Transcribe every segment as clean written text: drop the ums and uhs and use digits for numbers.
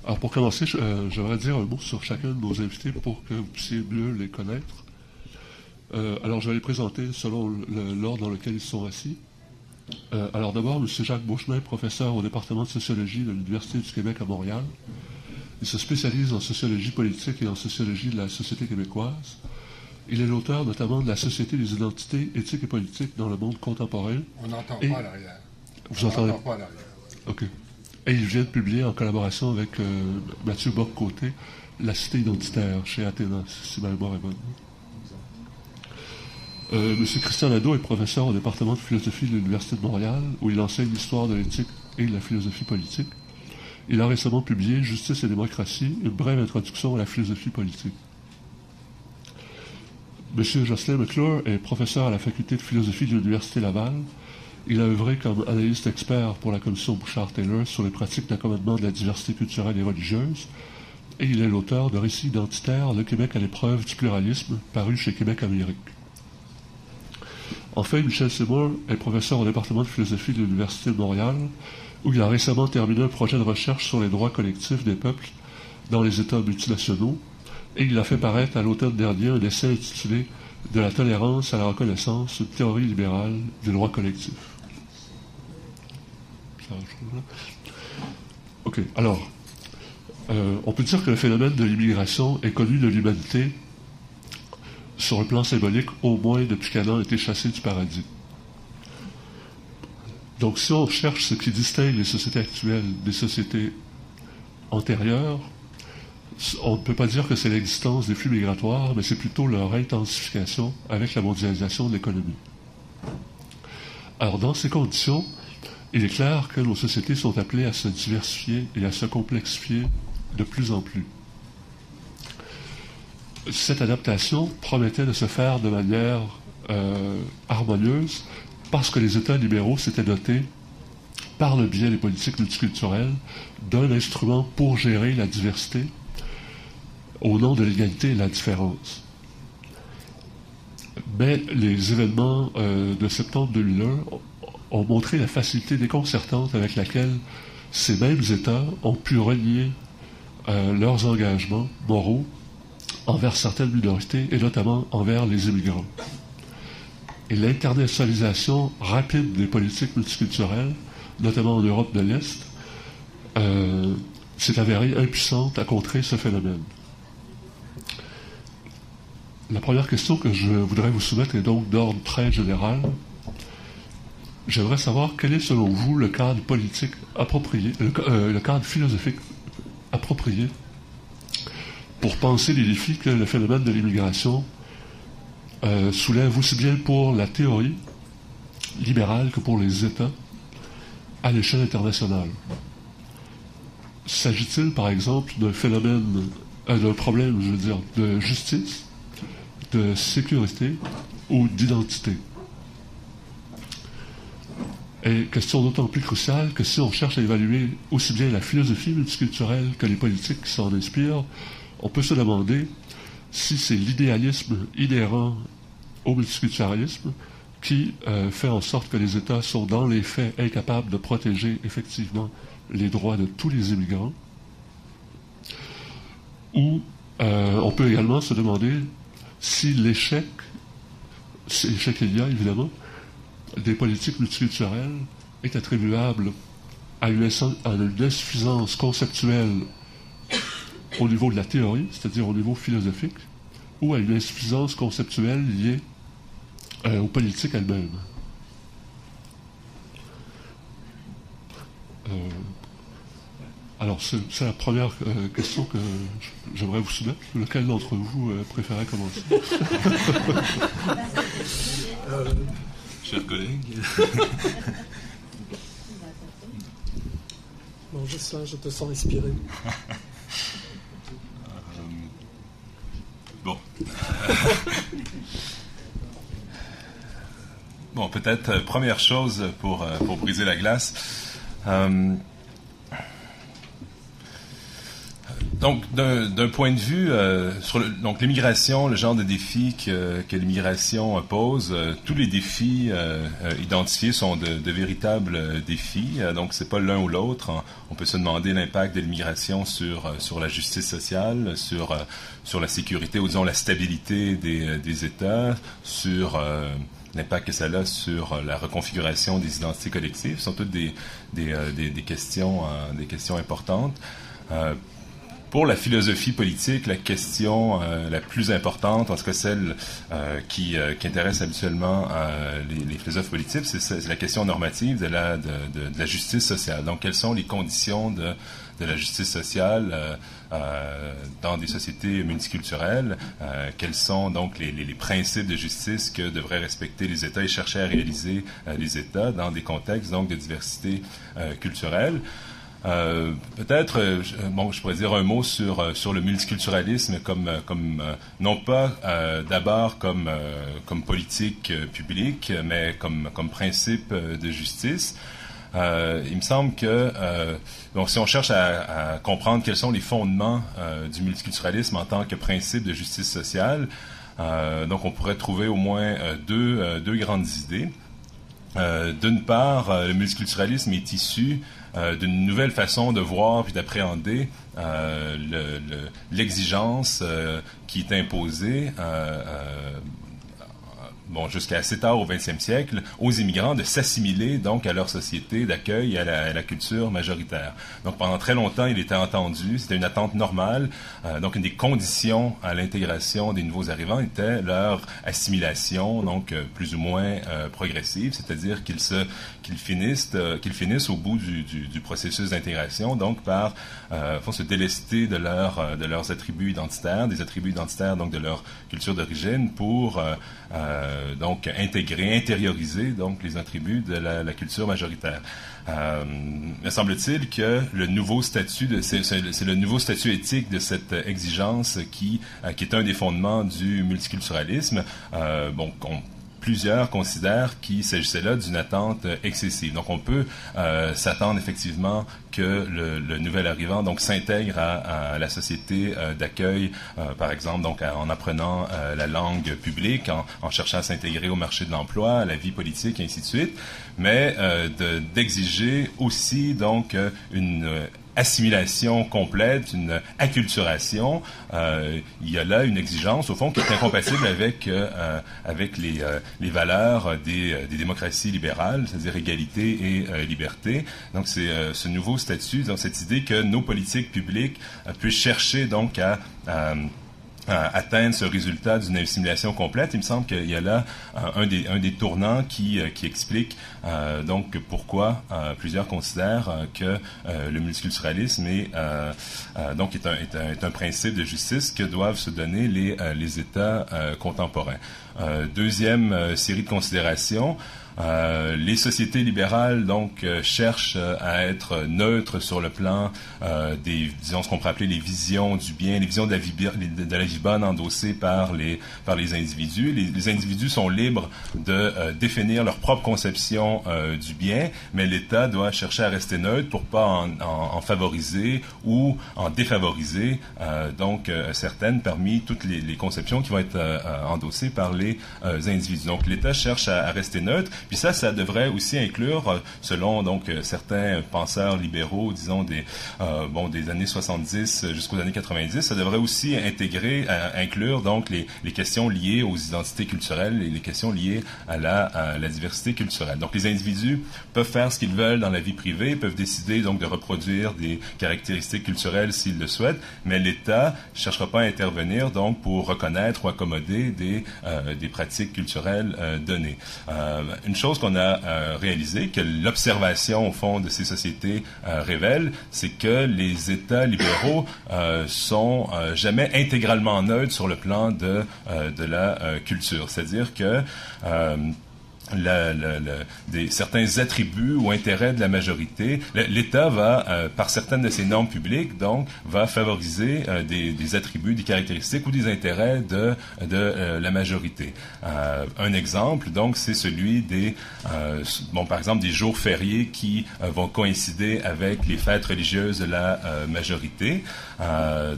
Alors pour commencer, j'aimerais dire un mot sur chacun de nos invités pour que vous puissiez mieux les connaître. Alors je vais les présenter selon l'ordre dans lequel ils sont assis. Alors d'abord, M. Jacques Beauchemin, professeur au département de sociologie de l'Université du Québec à Montréal. Il se spécialise en sociologie politique et en sociologie de la société québécoise. Il est l'auteur notamment de la Société des identités éthiques et politiques dans le monde contemporain. On n'entend pas à l'arrière. Vous entendez? On n'entend pas à l'arrière. OK. Et il vient de publier en collaboration avec Mathieu Bock-Côté La Cité identitaire chez Athéna, si ma mémoire est bonne. M. Christian Nadeau est professeur au département de philosophie de l'Université de Montréal, où il enseigne l'histoire de l'éthique et de la philosophie politique. Il a récemment publié Justice et démocratie, une brève introduction à la philosophie politique. M. Jocelyn McClure est professeur à la faculté de philosophie de l'Université Laval. Il a œuvré comme analyste expert pour la commission Bouchard-Taylor sur les pratiques d'accommodement de la diversité culturelle et religieuse, et il est l'auteur de Récits identitaires, Le Québec à l'épreuve du pluralisme, paru chez Québec Amérique. Enfin, Michel Seymour est professeur au département de philosophie de l'Université de Montréal, où il a récemment terminé un projet de recherche sur les droits collectifs des peuples dans les États multinationaux, et il a fait paraître à l'automne dernier un essai intitulé « De la tolérance à la reconnaissance, une théorie libérale des droits collectifs ». OK, alors, on peut dire que le phénomène de l'immigration est connu de l'humanité sur le plan symbolique, au moins depuis qu'Adam a été chassé du paradis. Donc, si on cherche ce qui distingue les sociétés actuelles des sociétés antérieures, on ne peut pas dire que c'est l'existence des flux migratoires, mais c'est plutôt leur intensification avec la mondialisation de l'économie. Alors, dans ces conditions, il est clair que nos sociétés sont appelées à se diversifier et à se complexifier de plus en plus. Cette adaptation promettait de se faire de manière harmonieuse parce que les États libéraux s'étaient dotés, par le biais des politiques multiculturelles, d'un instrument pour gérer la diversité au nom de l'égalité et de la différence. Mais les événements de septembre 2001 ont montré la facilité déconcertante avec laquelle ces mêmes États ont pu renier leurs engagements moraux envers certaines minorités, et notamment envers les immigrants. Et l'internationalisation rapide des politiques multiculturelles, notamment en Europe de l'Est, s'est avérée impuissante à contrer ce phénomène. La première question que je voudrais vous soumettre est donc d'ordre très général. J'aimerais savoir quel est selon vous le cadre politique approprié, le cadre philosophique approprié pour penser les défis que le phénomène de l'immigration soulève aussi bien pour la théorie libérale que pour les États à l'échelle internationale. S'agit-il, par exemple, d'un phénomène, d'un problème, je veux dire, de justice, de sécurité ou d'identité? Et question d'autant plus cruciale que si on cherche à évaluer aussi bien la philosophie multiculturelle que les politiques qui s'en inspirent, on peut se demander si c'est l'idéalisme inhérent au multiculturalisme qui fait en sorte que les États sont dans les faits incapables de protéger effectivement les droits de tous les immigrants, ou on peut également se demander si l'échec il y a évidemment, des politiques multiculturelles est attribuable à une insuffisance conceptuelle au niveau de la théorie, c'est-à-dire au niveau philosophique, ou à une insuffisance conceptuelle liée aux politiques elles-mêmes. Alors, c'est la première question que j'aimerais vous soumettre. Lequel d'entre vous préférait commencer? Chers collègues. Bon, Jocelyn, je te sens inspiré. Bon. Bon, peut-être première chose pour briser la glace. Donc, d'un point de vue sur donc l'immigration, le genre de défis que l'immigration pose, tous les défis identifiés sont de véritables défis. Donc, c'est pas l'un ou l'autre. On peut se demander l'impact de l'immigration sur la justice sociale, sur la sécurité ou disons la stabilité des États, sur l'impact que ça a sur la reconfiguration des identités collectives. Ce sont toutes des questions importantes. Pour la philosophie politique, la question la plus importante, en tout cas celle qui intéresse habituellement les philosophes politiques, c'est la question normative de la justice sociale. Donc, quelles sont les conditions de la justice sociale dans des sociétés multiculturelles? Quels sont donc les principes de justice que devraient respecter les États et chercher à réaliser les États dans des contextes donc de diversité culturelle? Peut-être, je pourrais dire un mot sur le multiculturalisme comme non pas d'abord comme politique publique, mais comme principe de justice. Il me semble que donc si on cherche à comprendre quels sont les fondements du multiculturalisme en tant que principe de justice sociale, donc on pourrait trouver au moins deux grandes idées. D'une part, le multiculturalisme est issu d'une nouvelle façon de voir puis d'appréhender l'exigence qui est imposée jusqu'à assez tard au 20e siècle, aux immigrants de s'assimiler donc à leur société d'accueil et à la culture majoritaire. Donc pendant très longtemps, il était entendu, c'était une attente normale. Donc une des conditions à l'intégration des nouveaux arrivants était leur assimilation, donc plus ou moins progressive, c'est-à-dire qu'ils finissent au bout du processus d'intégration, donc par se délester de leurs attributs identitaires, des attributs identitaires donc de leur culture d'origine pour donc intérioriser donc les attributs de la culture majoritaire. Me semble-t-il que le nouveau statut c'est le nouveau statut éthique de cette exigence qui est un des fondements du multiculturalisme. Plusieurs considèrent qu'il s'agissait là d'une attente excessive. Donc, on peut s'attendre effectivement que le nouvel arrivant donc s'intègre à la société d'accueil, par exemple, donc en apprenant la langue publique, en cherchant à s'intégrer au marché de l'emploi, à la vie politique, et ainsi de suite, mais d'exiger aussi donc une assimilation complète, une acculturation. Il y a là une exigence, au fond, qui est incompatible avec les valeurs des démocraties libérales, c'est-à-dire égalité et liberté. Donc, c'est ce nouveau statut, donc cette idée que nos politiques publiques puissent chercher donc à atteindre ce résultat d'une assimilation complète. Il me semble qu'il y a là un des tournants qui explique donc pourquoi plusieurs considèrent que le multiculturalisme est un principe de justice que doivent se donner les États contemporains. Deuxième série de considérations. Les sociétés libérales donc cherchent à être neutres sur le plan disons ce qu'on pourrait appeler les visions du bien, les visions de la vie bonne endossées par les individus. Les individus sont libres de définir leur propre conception du bien, mais l'État doit chercher à rester neutre pour pas en favoriser ou en défavoriser donc certaines parmi toutes les conceptions qui vont être endossées par les individus. Donc l'État cherche à rester neutre. Puis ça devrait aussi inclure, selon donc certains penseurs libéraux, disons des années 70 jusqu'aux années 90, ça devrait aussi inclure donc les questions liées aux identités culturelles et les questions liées à la diversité culturelle. Donc les individus peuvent faire ce qu'ils veulent dans la vie privée, peuvent décider donc de reproduire des caractéristiques culturelles s'ils le souhaitent, mais l'État ne cherchera pas à intervenir donc pour reconnaître ou accommoder des pratiques culturelles données. Une chose qu'on a réalisé, que l'observation au fond de ces sociétés révèle, c'est que les États libéraux sont jamais intégralement neutres sur le plan de la culture. C'est-à-dire que certains attributs ou intérêts de la majorité. L'État va, par certaines de ses normes publiques, donc, va favoriser des attributs, des caractéristiques ou des intérêts de la majorité. Un exemple, donc, c'est celui par exemple, des jours fériés qui vont coïncider avec les fêtes religieuses de la majorité.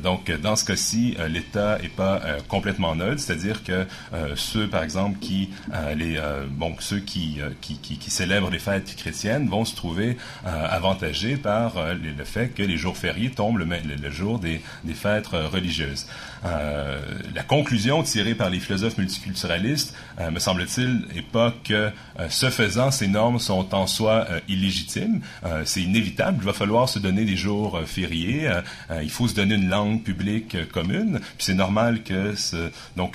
Donc, dans ce cas-ci, l'État n'est pas complètement neutre, c'est-à-dire que ceux, par exemple, ceux qui célèbrent les fêtes chrétiennes vont se trouver avantagés par le fait que les jours fériés tombent le jour des fêtes religieuses. La conclusion tirée par les philosophes multiculturalistes, me semble-t-il, n'est pas que, ce faisant, ces normes sont en soi illégitimes. C'est inévitable. Il va falloir se donner des jours fériés. Il faut se donner une langue publique commune. Puis c'est normal que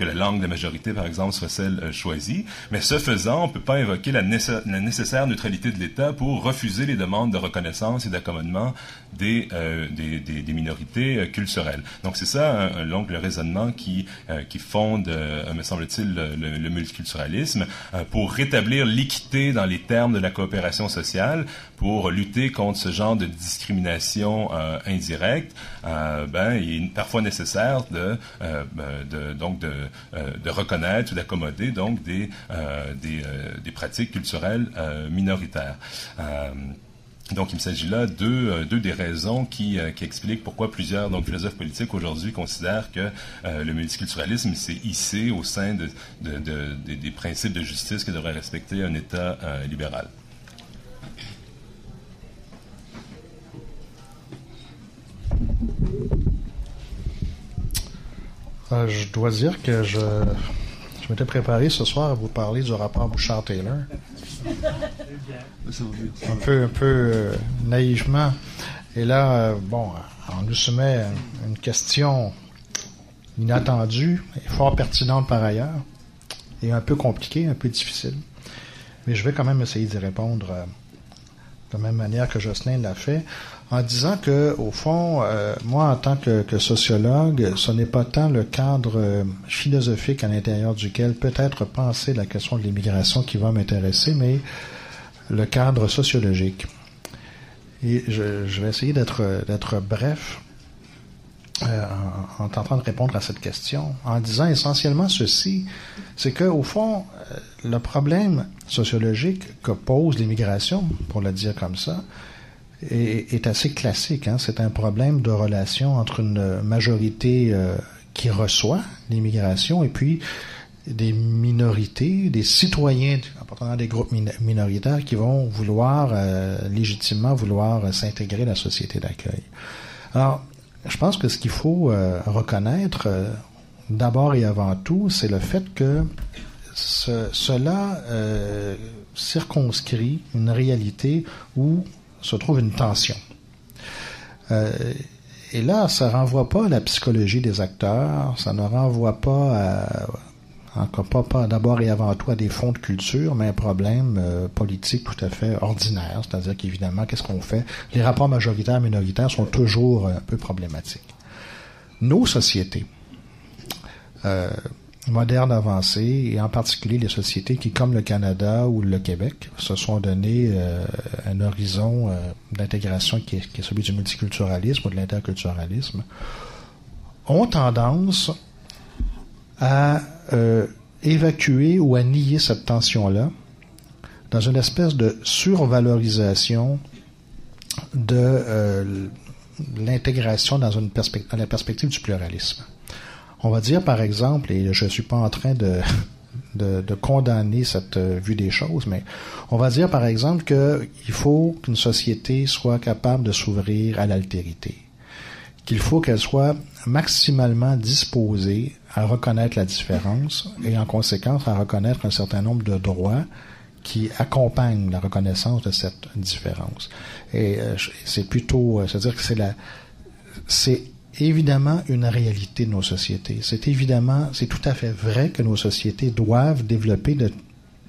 la langue de la majorité, par exemple, soit celle choisie. Mais ce faisant, on ne peut pas invoquer la nécessaire neutralité de l'État pour refuser les demandes de reconnaissance et d'accommodement des minorités culturelles. Donc c'est ça, le raisonnement qui fonde, me semble-t-il, le multiculturalisme, pour rétablir l'équité dans les termes de la coopération sociale, pour lutter contre ce genre de discrimination indirecte. Il est parfois nécessaire de reconnaître ou d'accommoder donc des pratiques culturelles minoritaires. Donc, il s'agit là deux des raisons qui expliquent pourquoi plusieurs philosophes politiques aujourd'hui considèrent que le multiculturalisme s'est hissé au sein des principes de justice que devrait respecter un État libéral. Je dois dire que je m'étais préparé ce soir à vous parler du rapport Bouchard-Taylor. Un peu naïvement. Et là, on nous soumet une question inattendue et fort pertinente par ailleurs, et un peu compliquée, un peu difficile. Mais je vais quand même essayer d'y répondre de la même manière que Jocelyn l'a fait, en disant que, au fond, moi, en tant que sociologue, ce n'est pas tant le cadre philosophique à l'intérieur duquel peut-être penser la question de l'immigration qui va m'intéresser, mais le cadre sociologique. Et je vais essayer d'être bref en tentant de répondre à cette question, en disant essentiellement ceci, c'est que, au fond, le problème sociologique que pose l'immigration, pour le dire comme ça, est assez classique. C'est un problème de relation entre une majorité qui reçoit l'immigration et puis des minorités, des citoyens appartenant à des groupes minoritaires qui vont légitimement vouloir s'intégrer à la société d'accueil. Alors, je pense que ce qu'il faut reconnaître, d'abord et avant tout, c'est le fait que cela circonscrit une réalité où se trouve une tension. Et là, ça ne renvoie pas à la psychologie des acteurs, ça ne renvoie pas pas d'abord et avant tout à des fonds de culture, mais un problème politique tout à fait ordinaire, c'est-à-dire qu'évidemment, qu'est-ce qu'on fait? Les rapports majoritaires-minoritaires sont toujours un peu problématiques. Nos sociétés modernes avancées, et en particulier les sociétés qui, comme le Canada ou le Québec, se sont donné un horizon d'intégration qui est celui du multiculturalisme ou de l'interculturalisme, ont tendance à évacuer ou à nier cette tension-là dans une espèce de survalorisation de l'intégration dans la perspective du pluralisme. On va dire, par exemple, et je ne suis pas en train de condamner cette vue des choses, mais on va dire, par exemple, qu'il faut qu'une société soit capable de s'ouvrir à l'altérité, qu'il faut qu'elle soit maximalement disposée à reconnaître la différence et, en conséquence, à reconnaître un certain nombre de droits qui accompagnent la reconnaissance de cette différence. Et c'est plutôt... c'est-à-dire que c'est évidemment une réalité de nos sociétés. C'est tout à fait vrai que nos sociétés doivent développer de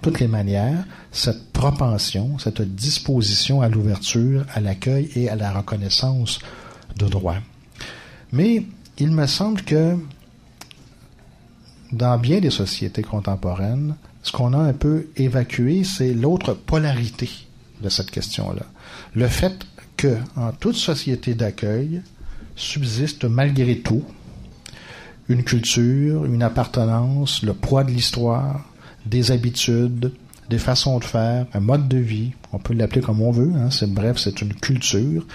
toutes les manières cette propension, cette disposition à l'ouverture, à l'accueil et à la reconnaissance de droits. Mais il me semble que dans bien des sociétés contemporaines, ce qu'on a un peu évacué, c'est l'autre polarité de cette question-là. Le fait que, en toute société d'accueil, subsiste malgré tout une culture, une appartenance, le poids de l'histoire, des habitudes, des façons de faire, un mode de vie, on peut l'appeler comme on veut, hein, c'est une culture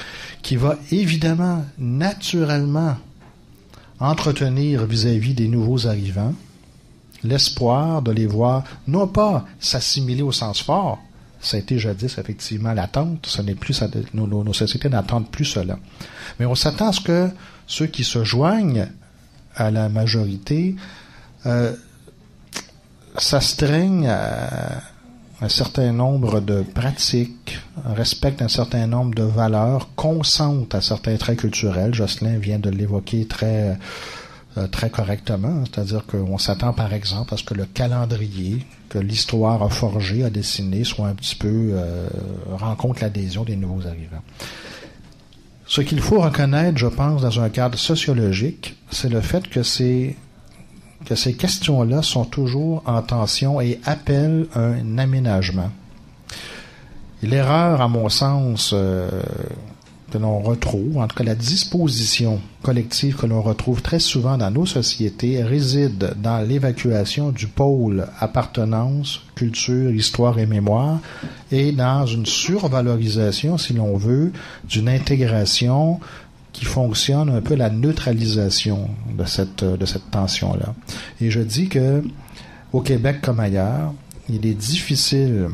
qui va évidemment, naturellement, entretenir vis-à-vis des nouveaux arrivants l'espoir de les voir, non pas s'assimiler au sens fort, ça a été jadis effectivement l'attente, ce n'est plus nos sociétés n'attendent plus cela. Mais on s'attend à ce que ceux qui se joignent à la majorité s'astreignent à un certain nombre de pratiques, respectent un certain nombre de valeurs, consentent à certains traits culturels. Jocelyn vient de l'évoquer très correctement, c'est-à-dire qu'on s'attend par exemple à ce que le calendrier que l'histoire a forgé, a dessiné, soit un petit peu rencontre l'adhésion des nouveaux arrivants. Ce qu'il faut reconnaître, je pense, dans un cadre sociologique, c'est le fait que ces questions-là sont toujours en tension et appellent un aménagement. Et l'erreur, à mon sens, que l'on retrouve, en tout cas la disposition collective que l'on retrouve très souvent dans nos sociétés, réside dans l'évacuation du pôle appartenance, culture, histoire et mémoire, et dans une survalorisation, si l'on veut, d'une intégration qui fonctionne un peu la neutralisation de cette tension-là. Et je dis que au Québec comme ailleurs, il est difficile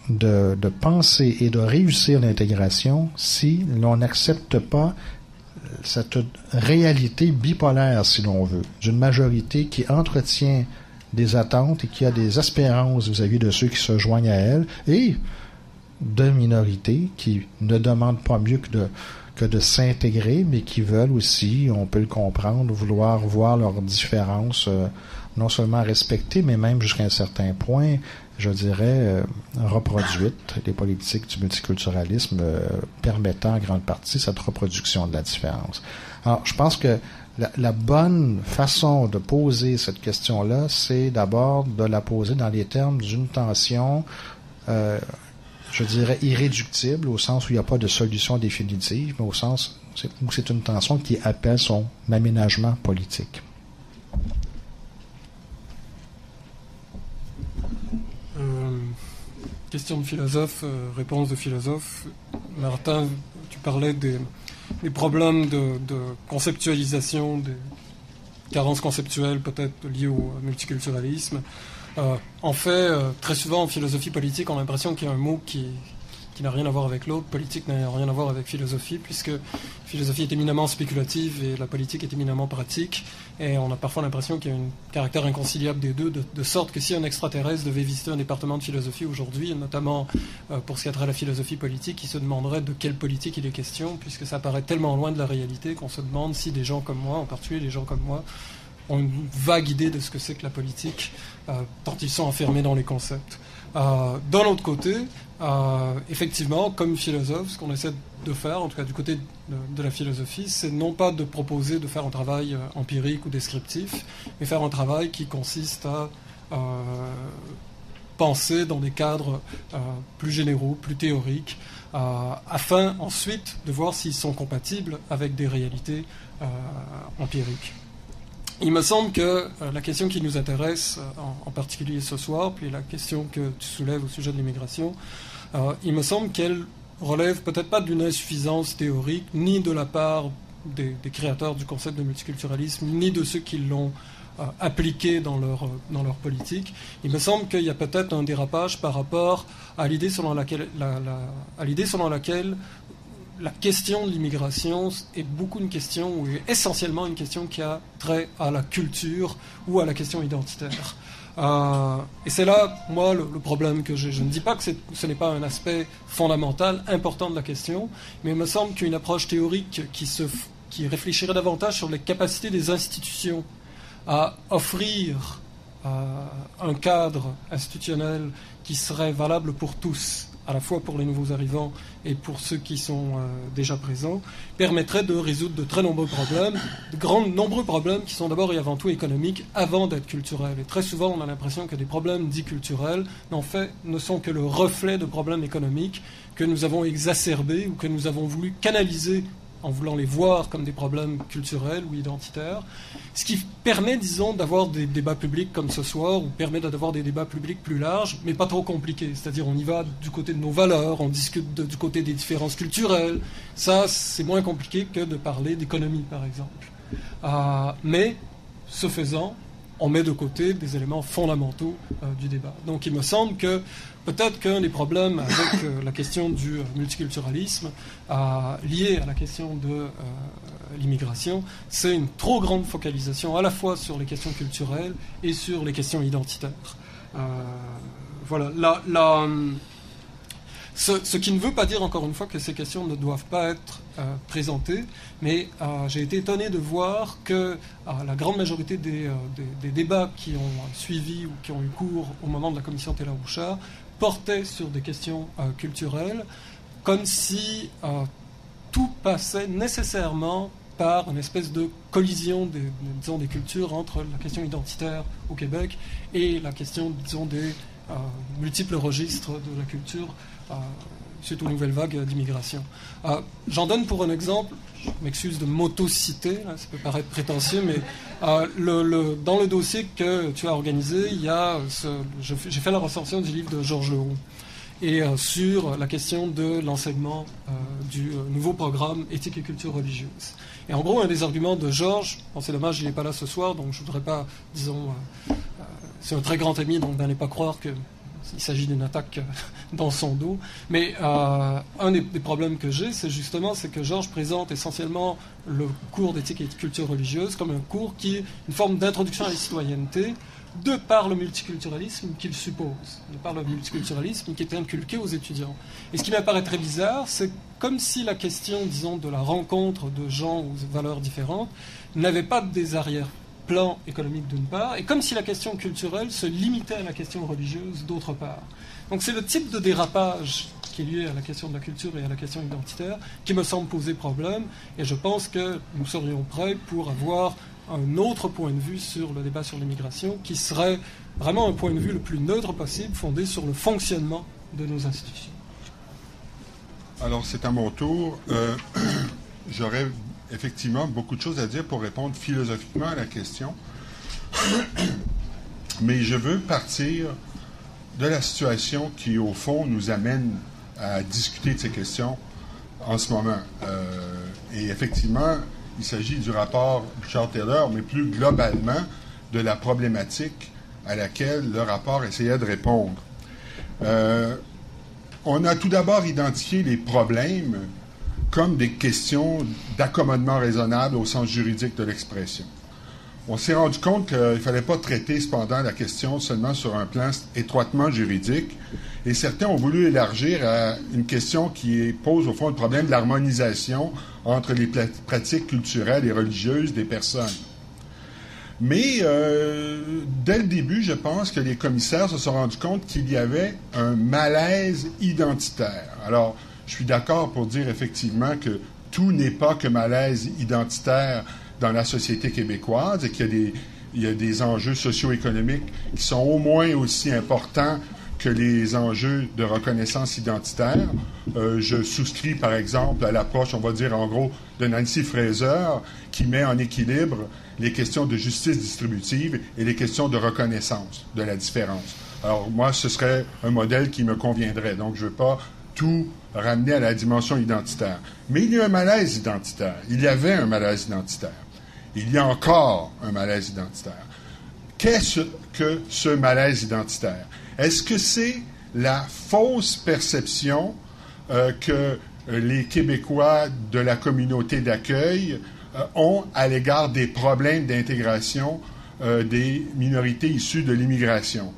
de penser et de réussir l'intégration si l'on n'accepte pas cette réalité bipolaire, si l'on veut, d'une majorité qui entretient des attentes et qui a des espérances vis-à-vis de ceux qui se joignent à elle, et de minorités qui ne demandent pas mieux que de s'intégrer, mais qui veulent aussi, on peut le comprendre, vouloir voir leurs différences non seulement respectées, mais même jusqu'à un certain point, je dirais, reproduites, les politiques du multiculturalisme permettant en grande partie cette reproduction de la différence. Alors, je pense que la bonne façon de poser cette question-là, c'est d'abord de la poser dans les termes d'une tension, je dirais, irréductible, au sens où il n'y a pas de solution définitive, mais au sens où c'est une tension qui appelle son aménagement politique. Question de philosophe, réponse de philosophe. Martin, tu parlais des problèmes de conceptualisation, des carences conceptuelles peut-être liées au multiculturalisme. En fait, très souvent en philosophie politique, on a l'impression qu'il y a un mot qui n'a rien à voir avec l'autre. Politique n'a rien à voir avec philosophie, puisque philosophie est éminemment spéculative et la politique est éminemment pratique. Et on a parfois l'impression qu'il y a un caractère inconciliable des deux, de sorte que si un extraterrestre devait visiter un département de philosophie aujourd'hui, notamment pour ce qui a trait à la philosophie politique, il se demanderait de quelle politique il est question, puisque ça paraît tellement loin de la réalité qu'on se demande si des gens comme moi, en particulier des gens comme moi, ont une vague idée de ce que c'est que la politique, tant ils sont enfermés dans les concepts. D'un autre côté, effectivement, comme philosophe, ce qu'on essaie de faire, en tout cas du côté de la philosophie, c'est non pas de proposer de faire un travail empirique ou descriptif, mais faire un travail qui consiste à penser dans des cadres plus généraux, plus théoriques, afin ensuite de voir s'ils sont compatibles avec des réalités empiriques. Il me semble que la question qui nous intéresse, en particulier ce soir, puis la question que tu soulèves au sujet de l'immigration, il me semble qu'elle relève peut-être pas d'une insuffisance théorique, ni de la part des créateurs du concept de multiculturalisme, ni de ceux qui l'ont appliqué dans leur politique. Il me semble qu'il y a peut-être un dérapage par rapport à l'idée selon laquelle la question de l'immigration est beaucoup une question, ou essentiellement une question qui a trait à la culture ou à la question identitaire. Et c'est là, moi, le problème que j'ai. Je ne dis pas que ce n'est pas un aspect fondamental, important de la question, mais il me semble qu'une approche théorique qui réfléchirait davantage sur les capacités des institutions à offrir un cadre institutionnel qui serait valable pour tous à la fois pour les nouveaux arrivants et pour ceux qui sont déjà présents, permettrait de résoudre de très nombreux problèmes, nombreux problèmes qui sont d'abord et avant tout économiques avant d'être culturels. Et très souvent, on a l'impression que des problèmes dits culturels, en fait, ne sont que le reflet de problèmes économiques que nous avons exacerbés ou que nous avons voulu canaliser en voulant les voir comme des problèmes culturels ou identitaires, ce qui permet, disons, d'avoir des débats publics comme ce soir, ou permet d'avoir des débats publics plus larges, mais pas trop compliqués. C'est-à-dire, on y va du côté de nos valeurs, on discute du côté des différences culturelles. Ça, c'est moins compliqué que de parler d'économie, par exemple. Mais, ce faisant, on met de côté des éléments fondamentaux du débat. Donc, il me semble que peut-être qu'un des problèmes avec la question du multiculturalisme lié à la question de l'immigration, c'est une trop grande focalisation à la fois sur les questions culturelles et sur les questions identitaires. Voilà. Ce qui ne veut pas dire, encore une fois, que ces questions ne doivent pas être présentées, mais j'ai été étonné de voir que la grande majorité des débats qui ont suivi ou qui ont eu cours au moment de la commission Taylor-Bouchard portaient sur des questions culturelles, comme si tout passait nécessairement par une espèce de collision des cultures entre la question identitaire au Québec et la question, disons, des multiples registres de la culture suite aux nouvelles vagues d'immigration. J'en donne pour un exemple, je m'excuse de m'auto-citer, ça peut paraître prétentieux, mais dans le dossier que tu as organisé, j'ai fait la recension du livre de Georges Leroux et sur la question de l'enseignement du nouveau programme éthique et culture religieuse. Et en gros, un des arguments de Georges, c'est dommage, il n'est pas là ce soir, donc je ne voudrais pas, disons, c'est un très grand ami, donc n'allez pas croire qu'il s'agit d'une attaque dans son dos. Mais un des problèmes que j'ai, c'est que Georges présente essentiellement le cours d'éthique et de culture religieuse comme un cours qui est une forme d'introduction à la citoyenneté de par le multiculturalisme qu'il suppose, de par le multiculturalisme qui est inculqué aux étudiants. Et ce qui m'apparaît très bizarre, c'est comme si la question, disons, de la rencontre de gens aux valeurs différentes n'avait pas des arrière-plans économiques d'une part, et comme si la question culturelle se limitait à la question religieuse d'autre part. Donc c'est le type de dérapage qui est lié à la question de la culture et à la question identitaire qui me semble poser problème, et je pense que nous serions prêts pour avoir un autre point de vue sur le débat sur l'immigration qui serait vraiment un point de vue le plus neutre possible, fondé sur le fonctionnement de nos institutions. Alors, c'est à mon tour. J'aurais effectivement beaucoup de choses à dire pour répondre philosophiquement à la question. Mais je veux partir de la situation qui, au fond, nous amène à discuter de ces questions en ce moment. Et effectivement, il s'agit du rapport Bouchard-Taylor, mais plus globalement de la problématique à laquelle le rapport essayait de répondre. On a tout d'abord identifié les problèmes comme des questions d'accommodement raisonnable au sens juridique de l'expression. On s'est rendu compte qu'il ne fallait pas traiter cependant la question seulement sur un plan étroitement juridique, et certains ont voulu élargir à une question qui pose au fond le problème de l'harmonisation entre les pratiques culturelles et religieuses des personnes. Mais dès le début, je pense que les commissaires se sont rendus compte qu'il y avait un malaise identitaire. Alors, je suis d'accord pour dire effectivement que tout n'est pas que malaise identitaire dans la société québécoise et qu'il y a des enjeux socio-économiques qui sont au moins aussi importants que les enjeux de reconnaissance identitaire. Je souscris, par exemple, à l'approche, on va dire en gros, de Nancy Fraser, qui met en équilibre les questions de justice distributive et les questions de reconnaissance de la différence. Alors, moi, ce serait un modèle qui me conviendrait. Donc, je ne veux pas tout ramener à la dimension identitaire. Mais il y a un malaise identitaire. Il y avait un malaise identitaire. Il y a encore un malaise identitaire. Qu'est-ce que ce malaise identitaire? Est-ce que c'est la fausse perception que les Québécois de la communauté d'accueil ont à l'égard des problèmes d'intégration des minorités issues de l'immigration?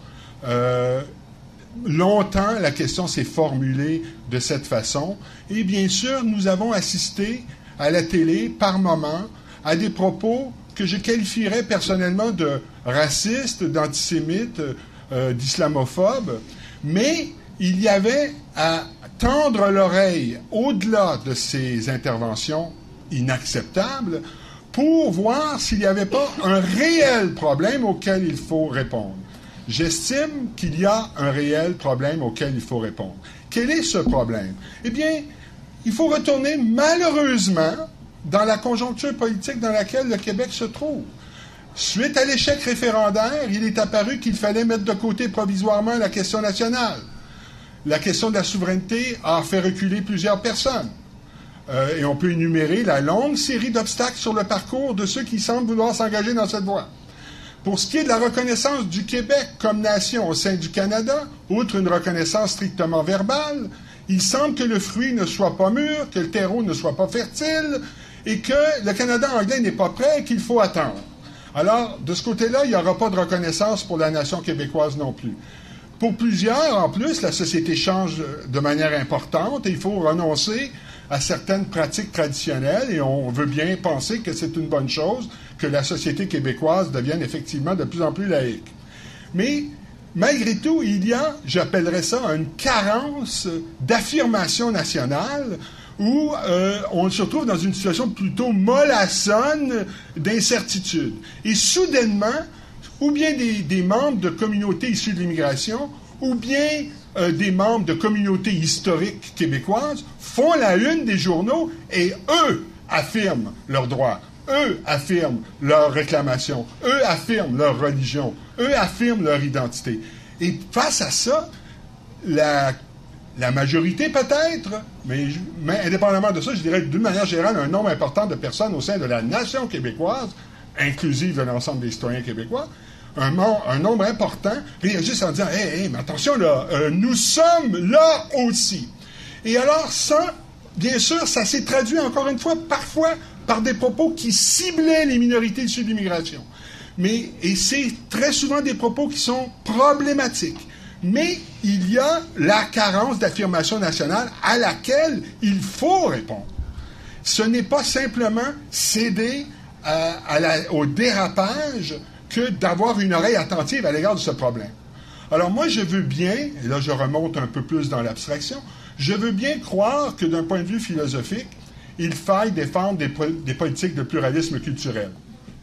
Longtemps, la question s'est formulée de cette façon. Et bien sûr, nous avons assisté à la télé, par moments, à des propos que je qualifierais personnellement de racistes, d'antisémites, d'islamophobes, mais il y avait à tendre l'oreille au-delà de ces interventions inacceptables pour voir s'il n'y avait pas un réel problème auquel il faut répondre. J'estime qu'il y a un réel problème auquel il faut répondre. Quel est ce problème? Eh bien, il faut retourner malheureusement dans la conjoncture politique dans laquelle le Québec se trouve. Suite à l'échec référendaire, il est apparu qu'il fallait mettre de côté provisoirement la question nationale. La question de la souveraineté a fait reculer plusieurs personnes. Et on peut énumérer la longue série d'obstacles sur le parcours de ceux qui semblent vouloir s'engager dans cette voie. Pour ce qui est de la reconnaissance du Québec comme nation au sein du Canada, outre une reconnaissance strictement verbale, il semble que le fruit ne soit pas mûr, que le terreau ne soit pas fertile, et que le Canada anglais n'est pas prêt et qu'il faut attendre. Alors, de ce côté-là, il n'y aura pas de reconnaissance pour la nation québécoise non plus. Pour plusieurs, en plus, la société change de manière importante et il faut renoncer à certaines pratiques traditionnelles et on veut bien penser que c'est une bonne chose que la société québécoise devienne effectivement de plus en plus laïque. Mais malgré tout, il y a, j'appellerais ça, une carence d'affirmation nationale où on se retrouve dans une situation plutôt mollassonne d'incertitude. Et soudainement, ou bien des membres de communautés issues de l'immigration, ou bien des membres de communautés historiques québécoises font la une des journaux et eux affirment leurs droits, eux affirment leurs réclamations, eux affirment leur religion, eux affirment leur identité. Et face à ça, la majorité peut-être, mais indépendamment de ça, je dirais d'une manière générale, un nombre important de personnes au sein de la nation québécoise, inclusive de l'ensemble des citoyens québécois, un nombre important réagissent en disant « Hey, mais attention là, nous sommes là aussi ». Et alors ça, bien sûr, ça s'est traduit encore une fois, parfois, par des propos qui ciblaient les minorités issues de l'immigration. Et c'est très souvent des propos qui sont problématiques. Mais il y a la carence d'affirmation nationale à laquelle il faut répondre. Ce n'est pas simplement céder au dérapage que d'avoir une oreille attentive à l'égard de ce problème. Alors moi, je veux bien, et là je remonte un peu plus dans l'abstraction, je veux bien croire que d'un point de vue philosophique, il faille défendre des politiques de pluralisme culturel.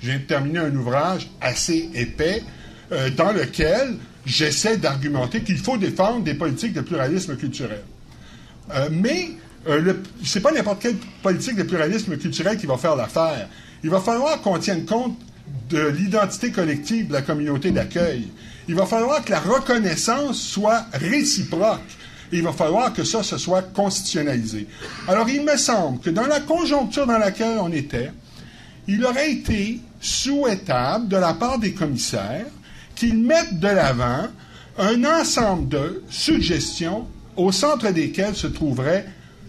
J'ai terminé un ouvrage assez épais dans lequel j'essaie d'argumenter qu'il faut défendre des politiques de pluralisme culturel. Mais c'est pas n'importe quelle politique de pluralisme culturel qui va faire l'affaire. Il va falloir qu'on tienne compte de l'identité collective de la communauté d'accueil. Il va falloir que la reconnaissance soit réciproque. Et il va falloir que ça se soit constitutionnalisé. Alors, il me semble que dans la conjoncture dans laquelle on était, il aurait été souhaitable de la part des commissaires qu'ils mettent de l'avant un ensemble de suggestions au centre desquelles se trouverait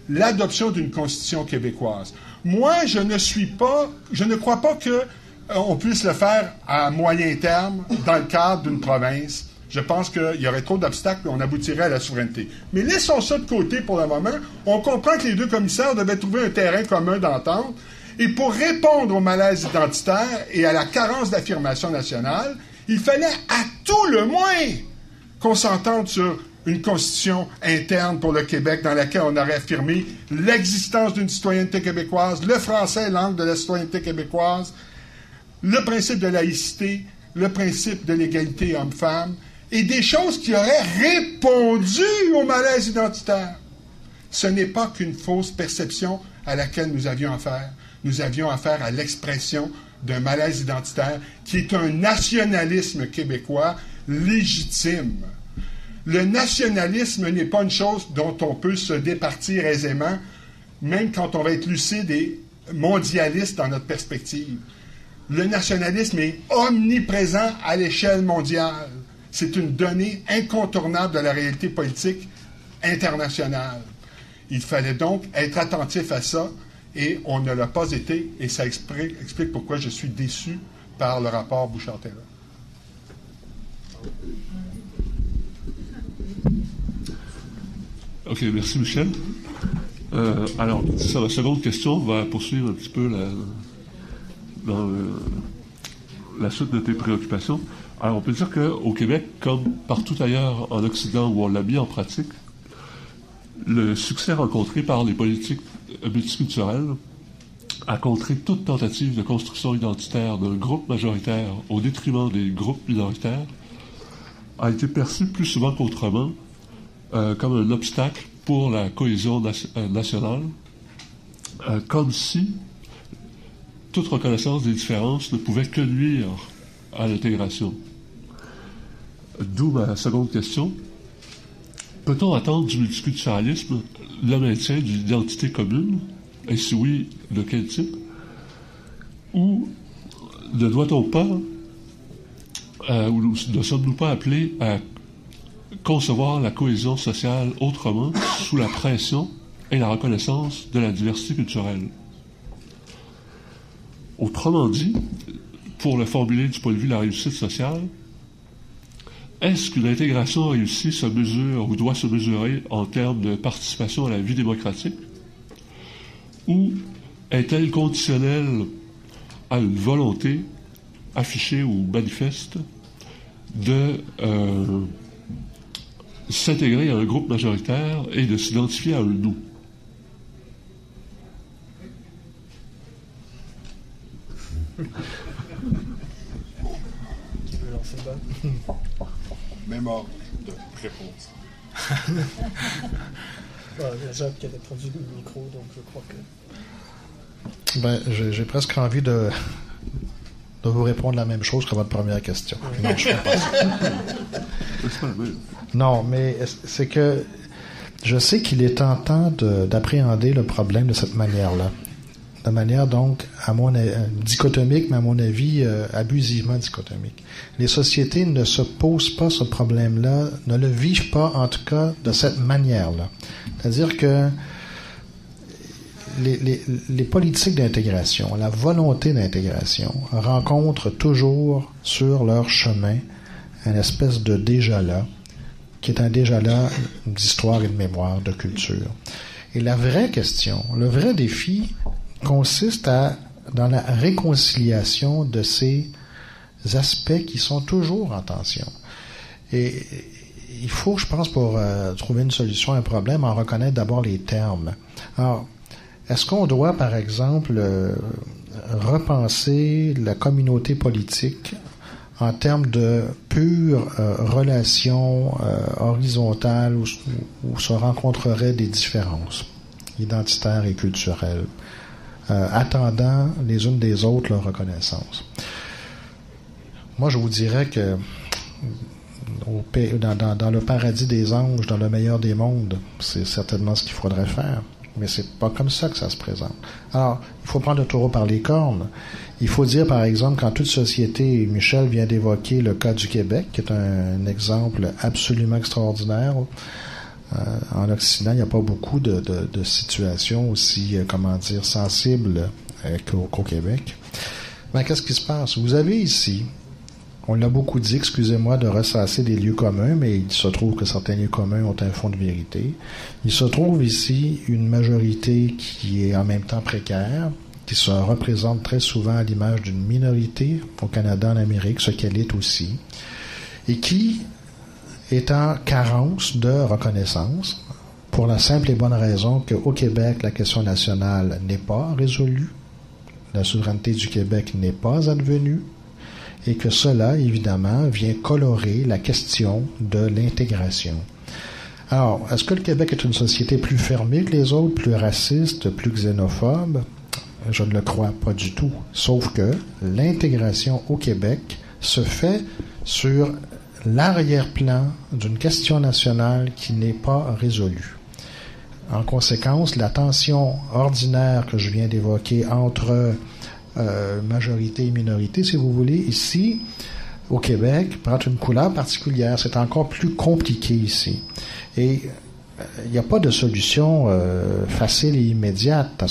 l'adoption d'une constitution québécoise. Moi, je ne crois pas qu'on puisse le faire à moyen terme dans le cadre d'une province. Je pense qu'il y aurait trop d'obstacles et on aboutirait à la souveraineté. Mais laissons ça de côté pour le moment. On comprend que les deux commissaires devaient trouver un terrain commun d'entente. Et pour répondre au malaise identitaire et à la carence d'affirmation nationale, il fallait à tout le moins qu'on s'entende sur une constitution interne pour le Québec dans laquelle on aurait affirmé l'existence d'une citoyenneté québécoise, le français, langue de la citoyenneté québécoise, le principe de laïcité, le principe de l'égalité homme-femme, et des choses qui auraient répondu au malaise identitaire. Ce n'est pas qu'une fausse perception à laquelle nous avions affaire. Nous avions affaire à l'expression d'un malaise identitaire qui est un nationalisme québécois légitime. Le nationalisme n'est pas une chose dont on peut se départir aisément, même quand on va être lucide et mondialiste dans notre perspective. Le nationalisme est omniprésent à l'échelle mondiale. C'est une donnée incontournable de la réalité politique internationale. Il fallait donc être attentif à ça, et on ne l'a pas été, et ça explique pourquoi je suis déçu par le rapport Bouchard-Taylor. OK, merci Michel. Alors, sur la seconde question, on va poursuivre un petit peu la suite de tes préoccupations. Alors, on peut dire qu'au Québec, comme partout ailleurs en Occident où on l'a mis en pratique, le succès rencontré par les politiques multiculturelles a contré toute tentative de construction identitaire d'un groupe majoritaire au détriment des groupes minoritaires, a été perçu plus souvent qu'autrement comme un obstacle pour la cohésion nationale, comme si toute reconnaissance des différences ne pouvait que nuire à l'intégration. D'où ma seconde question. Peut-on attendre du multiculturalisme le maintien d'une identité commune? Et si oui, de quel type? Ou ne doit-on pas, ou ne sommes-nous pas appelés à concevoir la cohésion sociale autrement, sous la pression et la reconnaissance de la diversité culturelle? Autrement dit, pour le formuler du point de vue de la réussite sociale, est-ce qu'une intégration réussie se mesure ou doit se mesurer en termes de participation à la vie démocratique? Ou est-elle conditionnelle à une volonté affichée ou manifeste de s'intégrer à un groupe majoritaire et de s'identifier à un nous? Qui veut lancer le bal? Même ordre de réponse. Il y a Jacques qui avait produit le micro, donc je crois que... Ben, j'ai presque envie de vous répondre la même chose que votre première question. Non, je ne pense pas. Non, mais c'est que je sais qu'il est tentant d'appréhender le problème de cette manière-là. De manière, donc, à mon dichotomique, mais à mon avis, abusivement dichotomique. Les sociétés ne se posent pas ce problème-là, ne le vivent pas, en tout cas, de cette manière-là. C'est-à-dire que les politiques d'intégration, la volonté d'intégration, rencontrent toujours sur leur chemin une espèce de déjà-là, qui est un déjà-là d'histoire et de mémoire, de culture. Et la vraie question, le vrai défi, consiste dans la réconciliation de ces aspects qui sont toujours en tension. Et il faut, je pense, pour trouver une solution à un problème, en reconnaître d'abord les termes. Alors, est-ce qu'on doit, par exemple, repenser la communauté politique en termes de pure relation horizontale où se rencontreraient des différences identitaires et culturelles, attendant les unes des autres leur reconnaissance? Moi, je vous dirais que dans le paradis des anges, dans le meilleur des mondes, c'est certainement ce qu'il faudrait faire. Mais c'est pas comme ça que ça se présente. Alors, il faut prendre le taureau par les cornes. Il faut dire, par exemple, qu'en toute société, Michel vient d'évoquer le cas du Québec, qui est un exemple absolument extraordinaire. En Occident, il n'y a pas beaucoup de situations aussi, sensibles qu'au Québec. Mais qu'est-ce qui se passe? Vous avez ici, on l'a beaucoup dit, excusez-moi de ressasser des lieux communs, mais il se trouve que certains lieux communs ont un fond de vérité. Il se trouve ici une majorité qui est en même temps précaire, qui se représente très souvent à l'image d'une minorité au Canada, en Amérique, ce qu'elle est aussi, et qui est en carence de reconnaissance, pour la simple et bonne raison qu'au Québec, la question nationale n'est pas résolue, la souveraineté du Québec n'est pas advenue, et que cela, évidemment, vient colorer la question de l'intégration. Alors, est-ce que le Québec est une société plus fermée que les autres, plus raciste, plus xénophobe? Je ne le crois pas du tout. Sauf que l'intégration au Québec se fait sur l'arrière-plan d'une question nationale qui n'est pas résolue. En conséquence, la tension ordinaire que je viens d'évoquer entre majorité et minorité, si vous voulez, ici, au Québec, prend une couleur particulière. C'est encore plus compliqué ici. Et il n'y a pas de solution facile et immédiate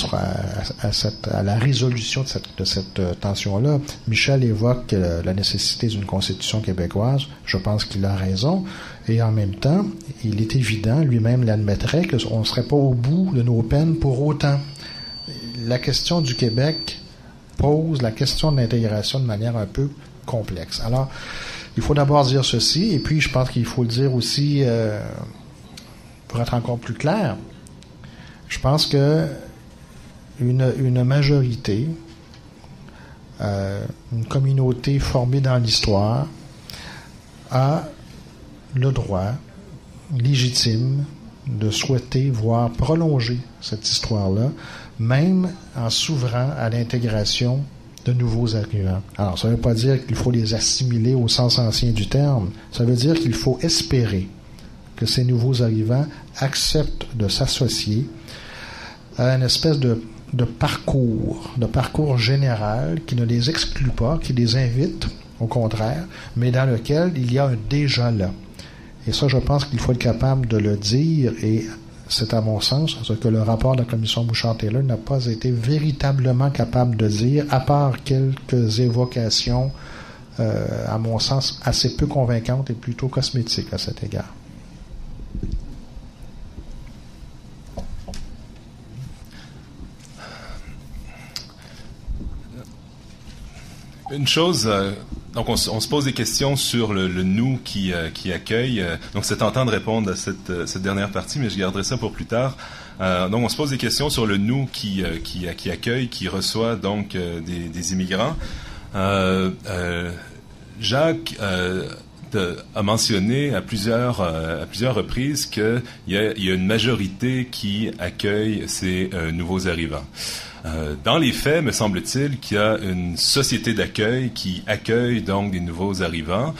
à la résolution de cette tension-là. Michel évoque la nécessité d'une constitution québécoise. Je pense qu'il a raison. Et en même temps, il est évident, lui-même l'admettrait, qu'on ne serait pas au bout de nos peines pour autant. La question du Québec pose la question de l'intégration de manière un peu complexe. Alors, il faut d'abord dire ceci, et puis je pense qu'il faut le dire aussi, pour être encore plus clair, je pense que une majorité, une communauté formée dans l'histoire a le droit légitime de souhaiter voir prolonger cette histoire-là, même en s'ouvrant à l'intégration de nouveaux arrivants. Alors, ça ne veut pas dire qu'il faut les assimiler au sens ancien du terme. Ça veut dire qu'il faut espérer que ces nouveaux arrivants acceptent de s'associer à une espèce de parcours général qui ne les exclut pas, qui les invite, au contraire, mais dans lequel il y a un déjà là. Et ça, je pense qu'il faut être capable de le dire, et c'est à mon sens ce que le rapport de la commission Bouchard-Taylor n'a pas été véritablement capable de dire, à part quelques évocations, à mon sens, assez peu convaincantes et plutôt cosmétiques à cet égard. Une chose, donc on se pose des questions sur le nous qui accueille. Donc c'est tentant de répondre à cette dernière partie, mais je garderai ça pour plus tard. Donc on se pose des questions sur le nous qui accueille, qui reçoit donc des immigrants. Jacques a mentionné à plusieurs reprises qu'il y a une majorité qui accueille ces nouveaux arrivants. Dans les faits, me semble-t-il qu'il y a une société d'accueil qui accueille donc des nouveaux arrivants.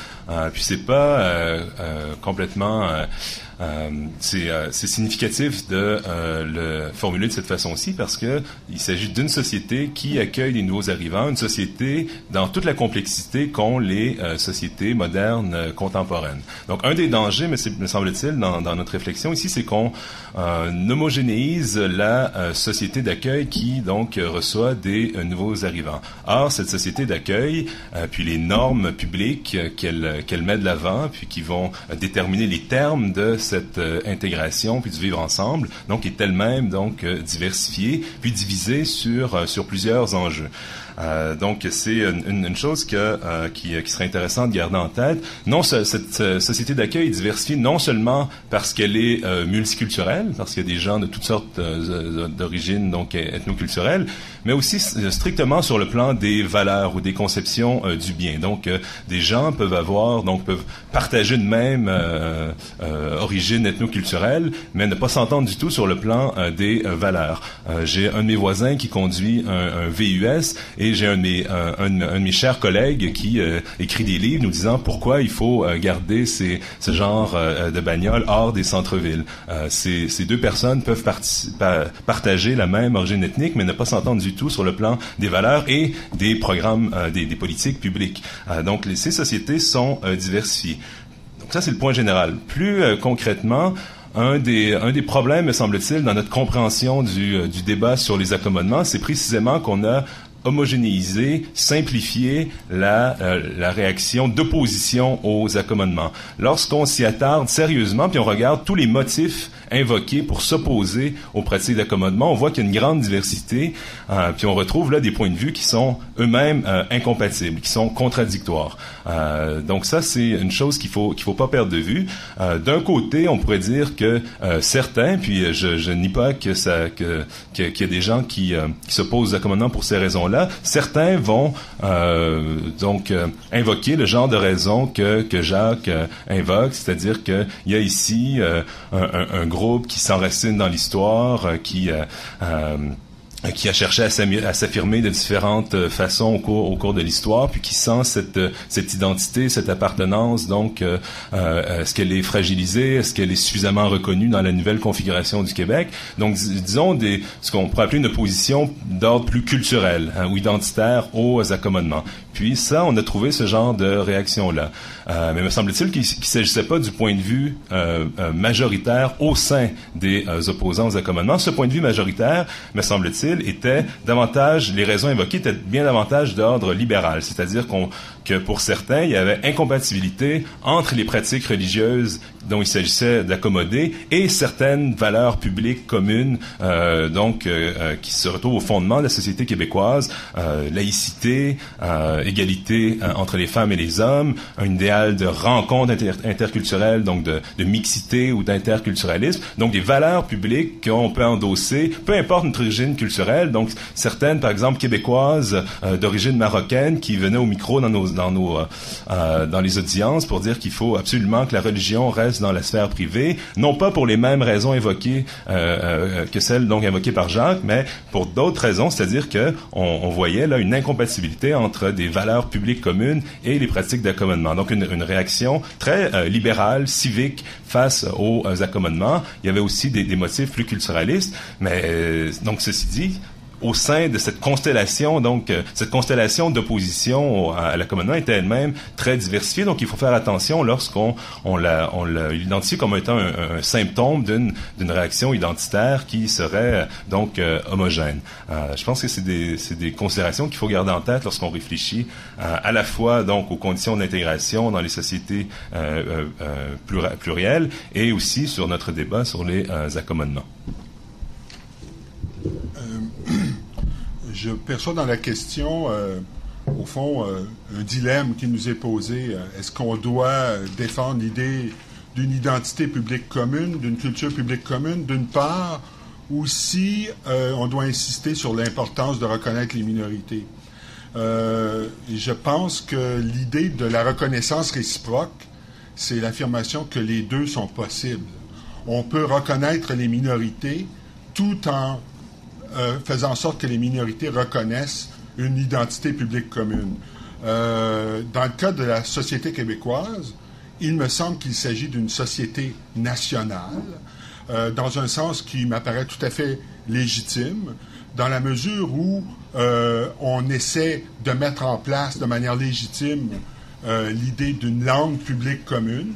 Puis c'est pas complètement c'est significatif de le formuler de cette façon-ci parce que il s'agit d'une société qui accueille des nouveaux arrivants, une société dans toute la complexité qu'ont les sociétés modernes contemporaines. Donc un des dangers, me semble-t-il, dans notre réflexion ici, c'est qu'on homogénéise la société d'accueil qui donc reçoit des nouveaux arrivants. Or, cette société d'accueil, puis les normes publiques qu'elle met de l'avant, puis qui vont déterminer les termes de cette intégration puis du vivre ensemble, donc est elle-même donc diversifiée puis divisée sur plusieurs enjeux. Donc c'est une chose qui serait intéressante de garder en tête. Non, cette société d'accueil est diversifiée non seulement parce qu'elle est multiculturelle, parce qu'il y a des gens de toutes sortes d'origines donc ethnoculturelles, mais aussi strictement sur le plan des valeurs ou des conceptions du bien. Donc des gens peuvent partager une même origine ethnoculturelle, mais ne pas s'entendre du tout sur le plan des valeurs. J'ai un de mes voisins qui conduit un VUS et j'ai un de mes chers collègues qui écrit des livres nous disant pourquoi il faut garder ce genre de bagnole hors des centres-villes. Ces deux personnes peuvent partager la même origine ethnique, mais ne pas s'entendre du tout sur le plan des valeurs et des programmes, des politiques publiques. Donc, ces sociétés sont diversifiées. Donc, ça, c'est le point général. Plus concrètement, un des problèmes, me semble-t-il, dans notre compréhension du débat sur les accommodements, c'est précisément qu'on a homogénéiser, simplifier la réaction d'opposition aux accommodements. Lorsqu'on s'y attarde sérieusement, puis on regarde tous les motifs invoqués pour s'opposer aux pratiques d'accommodement, on voit qu'il y a une grande diversité, puis on retrouve là des points de vue qui sont eux-mêmes incompatibles, qui sont contradictoires. Donc ça, c'est une chose qu'il faut pas perdre de vue. D'un côté, on pourrait dire que certains, puis je nie pas qu'il y a des gens qui s'opposent aux accommodements pour ces raisons-là, certains vont invoquer le genre de raison que Jacques invoque, c'est-à-dire qu'il y a ici un groupe qui s'enracine dans l'histoire, qui a cherché à s'affirmer de différentes façons au cours de l'histoire, puis qui sent cette identité, cette appartenance. Donc, est-ce qu'elle est fragilisée? Est-ce qu'elle est suffisamment reconnue dans la nouvelle configuration du Québec? Donc, disons ce qu'on pourrait appeler une opposition d'ordre plus culturel ou identitaire aux accommodements. puis ça, on a trouvé ce genre de réaction-là. Mais me semble-t-il qu'il ne s'agissait pas du point de vue majoritaire au sein des opposants aux accommodements. Ce point de vue majoritaire, me semble-t-il, était davantage, les raisons évoquées étaient bien davantage d'ordre libéral, c'est-à-dire que pour certains, il y avait incompatibilité entre les pratiques religieuses dont il s'agissait d'accommoder et certaines valeurs publiques communes, qui se retrouvent au fondement de la société québécoise, laïcité, égalité entre les femmes et les hommes, un idéal de rencontre interculturelle, donc de mixité ou d'interculturalisme, donc des valeurs publiques qu'on peut endosser, peu importe notre origine culturelle. Donc certaines, par exemple, québécoises d'origine marocaine qui venaient au micro dans les audiences pour dire qu'il faut absolument que la religion reste dans la sphère privée, non pas pour les mêmes raisons évoquées que celles donc évoquées par Jacques, mais pour d'autres raisons, c'est-à-dire que on voyait là une incompatibilité entre des valeurs publiques communes et les pratiques d'accommodement. Donc une réaction très libérale, civique face aux accommodements. Il y avait aussi des motifs plus culturalistes, mais donc ceci dit, au sein de cette constellation, donc cette constellation d'opposition à l'accommodement était elle-même très diversifiée. Donc il faut faire attention lorsqu'on l'identifie comme étant un symptôme d'une réaction identitaire qui serait donc homogène. Je pense que c'est des considérations qu'il faut garder en tête lorsqu'on réfléchit à la fois donc aux conditions d'intégration dans les sociétés plurielles et aussi sur notre débat sur les accommodements. Je perçois dans la question, au fond, un dilemme qui nous est posé. Est-ce qu'on doit défendre l'idée d'une identité publique commune, d'une culture publique commune, d'une part, ou si on doit insister sur l'importance de reconnaître les minorités? Je pense que l'idée de la reconnaissance réciproque, c'est l'affirmation que les deux sont possibles. On peut reconnaître les minorités tout en faisant en sorte que les minorités reconnaissent une identité publique commune. Dans le cas de la société québécoise, il me semble qu'il s'agit d'une société nationale, dans un sens qui m'apparaît tout à fait légitime, dans la mesure où on essaie de mettre en place de manière légitime l'idée d'une langue publique commune,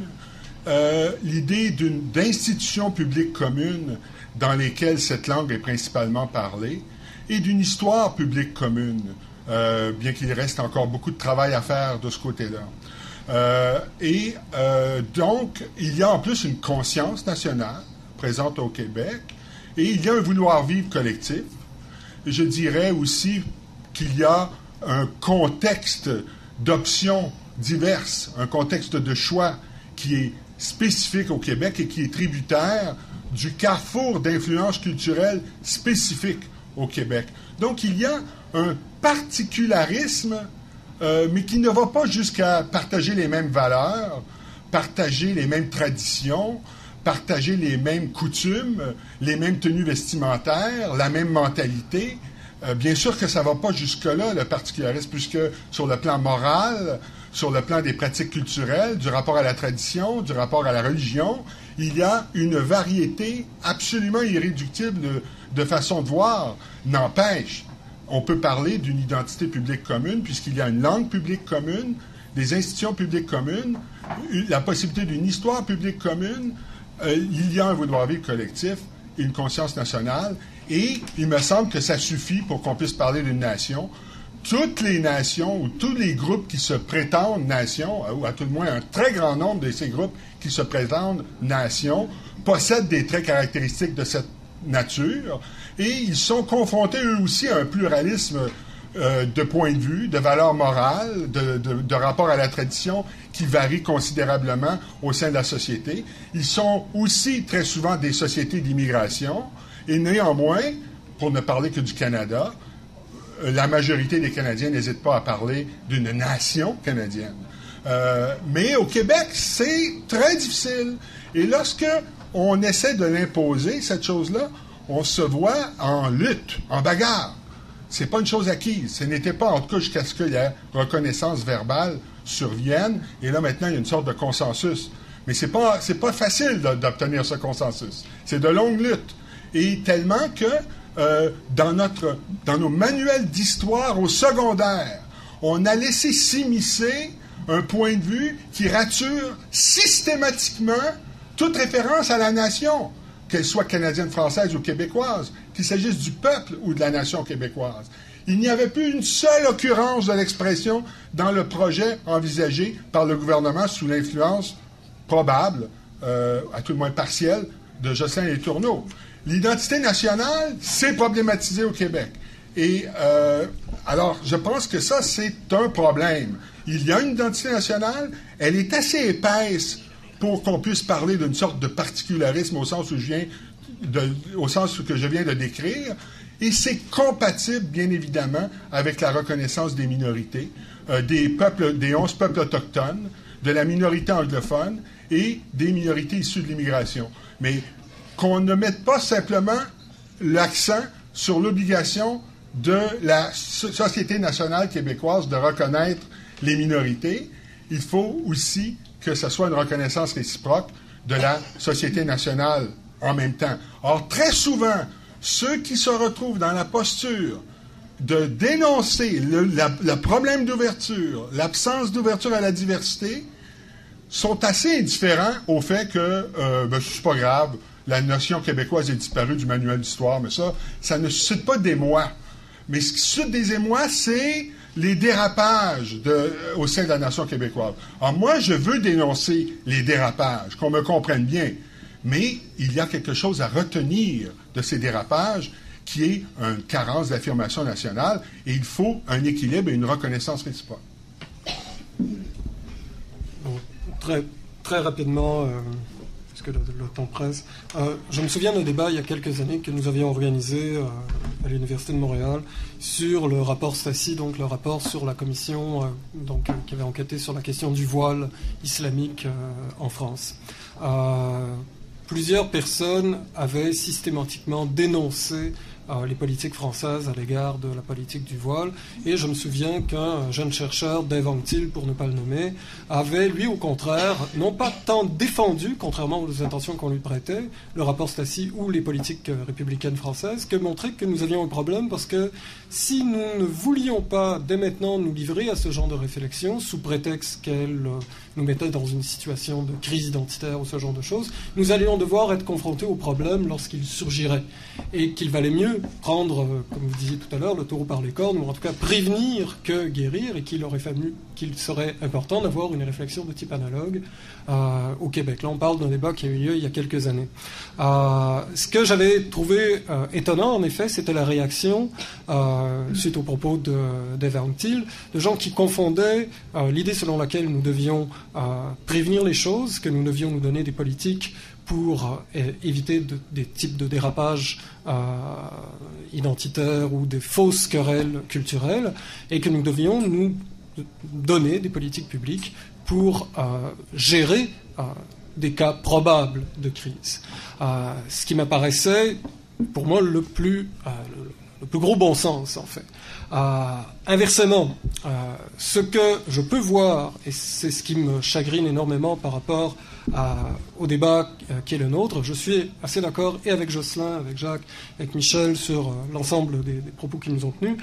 l'idée d'institutions publiques communes dans lesquelles cette langue est principalement parlée, et d'une histoire publique commune, bien qu'il reste encore beaucoup de travail à faire de ce côté-là. Donc, il y a en plus une conscience nationale présente au Québec, et il y a un vouloir-vivre collectif. Je dirais aussi qu'il y a un contexte d'options diverses, un contexte de choix qui est spécifique au Québec et qui est tributaire du carrefour d'influences culturelles spécifiques au Québec. Donc, il y a un particularisme, mais qui ne va pas jusqu'à partager les mêmes valeurs, partager les mêmes traditions, partager les mêmes coutumes, les mêmes tenues vestimentaires, la même mentalité. Bien sûr que ça ne va pas jusque-là, le particularisme, puisque sur le plan moral, sur le plan des pratiques culturelles, du rapport à la tradition, du rapport à la religion, il y a une variété absolument irréductible de façon de voir. N'empêche, on peut parler d'une identité publique commune, puisqu'il y a une langue publique commune, des institutions publiques communes, la possibilité d'une histoire publique commune, il y a un vouloir-vivre collectif, une conscience nationale, et il me semble que ça suffit pour qu'on puisse parler d'une nation. Toutes les nations ou tous les groupes qui se prétendent nations, ou à tout le moins un très grand nombre de ces groupes qui se prétendent nations, possèdent des traits caractéristiques de cette nature, et ils sont confrontés eux aussi à un pluralisme de points de vue, de valeurs morales, de rapport à la tradition qui varie considérablement au sein de la société. Ils sont aussi très souvent des sociétés d'immigration, et néanmoins, pour ne parler que du Canada, la majorité des Canadiens n'hésitent pas à parler d'une nation canadienne. Mais au Québec, c'est très difficile. Et lorsque on essaie de l'imposer, cette chose-là, on se voit en lutte, en bagarre. C'est pas une chose acquise. Ce n'était pas, en tout cas, jusqu'à ce que la reconnaissance verbale survienne. Et là, maintenant, il y a une sorte de consensus. Mais c'est pas facile d'obtenir ce consensus. C'est de longues luttes. Et tellement que dans nos manuels d'histoire au secondaire, on a laissé s'immiscer un point de vue qui rature systématiquement toute référence à la nation, qu'elle soit canadienne, française ou québécoise, qu'il s'agisse du peuple ou de la nation québécoise. Il n'y avait plus une seule occurrence de l'expression dans le projet envisagé par le gouvernement sous l'influence probable, à tout le moins partielle, de Jocelyn Letourneau. L'identité nationale, c'est problématisé au Québec. Et alors, je pense que ça, c'est un problème. Il y a une identité nationale, elle est assez épaisse pour qu'on puisse parler d'une sorte de particularisme au sens que je viens de décrire, et c'est compatible, bien évidemment, avec la reconnaissance des minorités, des 11 peuples autochtones, de la minorité anglophone et des minorités issues de l'immigration. Mais qu'on ne mette pas simplement l'accent sur l'obligation de la Société nationale québécoise de reconnaître les minorités, il faut aussi que ce soit une reconnaissance réciproque de la Société nationale en même temps. Or, très souvent, ceux qui se retrouvent dans la posture de dénoncer le problème d'ouverture, l'absence d'ouverture à la diversité, sont assez indifférents au fait que c'est pas grave, la notion québécoise est disparue du manuel d'histoire, mais ça ne suscite pas d'émoi. Mais ce qui suscite des émois, c'est les dérapages au sein de la nation québécoise. Alors moi, je veux dénoncer les dérapages, qu'on me comprenne bien, mais il y a quelque chose à retenir de ces dérapages qui est une carence d'affirmation nationale, et il faut un équilibre et une reconnaissance réciproque. Très, très rapidement, puisque le temps presse, je me souviens d'un débat il y a quelques années que nous avions organisé à l'Université de Montréal sur le rapport Stasi, donc le rapport sur la commission qui avait enquêté sur la question du voile islamique en France. Plusieurs personnes avaient systématiquement dénoncé les politiques françaises à l'égard de la politique du voile. Et je me souviens qu'un jeune chercheur, Dave Anctil, pour ne pas le nommer, avait, lui, au contraire, non pas tant défendu, contrairement aux intentions qu'on lui prêtait, le rapport Stasi ou les politiques républicaines françaises, que montré que nous avions un problème parce que si nous ne voulions pas, dès maintenant, nous livrer à ce genre de réflexion, sous prétexte qu'elle nous mettait dans une situation de crise identitaire ou ce genre de choses, nous allions devoir être confrontés au problème lorsqu'il surgirait. Et qu'il valait mieux prendre, comme vous disiez tout à l'heure, le taureau par les cornes, ou en tout cas prévenir que guérir, et qu'il serait important d'avoir une réflexion de type analogue au Québec. Là, on parle d'un débat qui a eu lieu il y a quelques années. Ce que j'avais trouvé étonnant, en effet, c'était la réaction, suite aux propos d'Eve Anctil, de gens qui confondaient l'idée selon laquelle nous devions prévenir les choses, que nous devions nous donner des politiques pour éviter des types de dérapages identitaires ou des fausses querelles culturelles, et que nous devions nous donner des politiques publiques pour gérer des cas probables de crise. Ce qui m'apparaissait, pour moi, le plus gros bon sens, en fait. Inversement, ce que je peux voir, et c'est ce qui me chagrine énormément par rapport au débat qui est le nôtre, je suis assez d'accord et avec Jocelyn, avec Jacques, avec Michel sur l'ensemble des propos qu'ils nous ont tenus.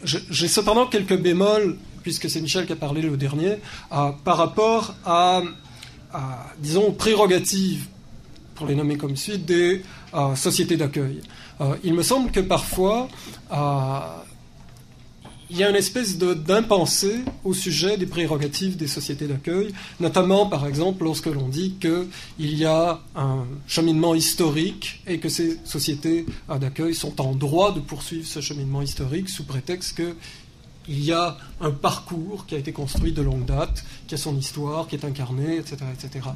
J'ai cependant quelques bémols, puisque c'est Michel qui a parlé le dernier, par rapport à disons, aux prérogatives, pour les nommer comme suite, des sociétés d'accueil. Il me semble que parfois, il y a une espèce d'impensé au sujet des prérogatives des sociétés d'accueil, notamment, par exemple, lorsque l'on dit qu'il y a un cheminement historique et que ces sociétés d'accueil sont en droit de poursuivre ce cheminement historique sous prétexte qu'il y a un parcours qui a été construit de longue date, qui a son histoire, qui est incarné, etc., etc.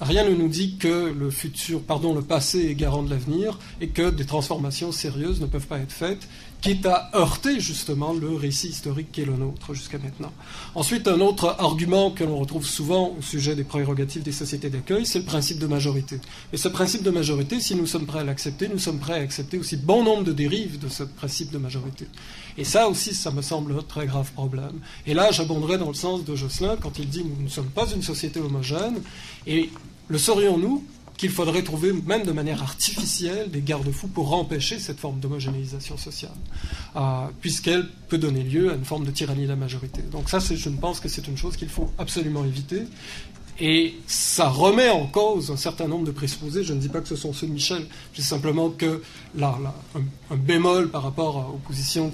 Rien ne nous dit que le passé est garant de l'avenir et que des transformations sérieuses ne peuvent pas être faites, quitte à heurter justement le récit historique qui est le nôtre jusqu'à maintenant. Ensuite, un autre argument que l'on retrouve souvent au sujet des prérogatives des sociétés d'accueil, c'est le principe de majorité. Et ce principe de majorité, si nous sommes prêts à l'accepter, nous sommes prêts à accepter aussi bon nombre de dérives de ce principe de majorité. Et ça aussi, ça me semble un très grave problème. Et là, j'abonderai dans le sens de Jocelyn quand il dit « nous ne sommes pas une société homogène ». Et le serions-nous qu'il faudrait trouver, même de manière artificielle, des garde-fous pour empêcher cette forme d'homogénéisation sociale, puisqu'elle peut donner lieu à une forme de tyrannie de la majorité. Donc ça, je pense que c'est une chose qu'il faut absolument éviter. Et ça remet en cause un certain nombre de présupposés. Je ne dis pas que ce sont ceux de Michel, je dis simplement que un bémol par rapport aux positions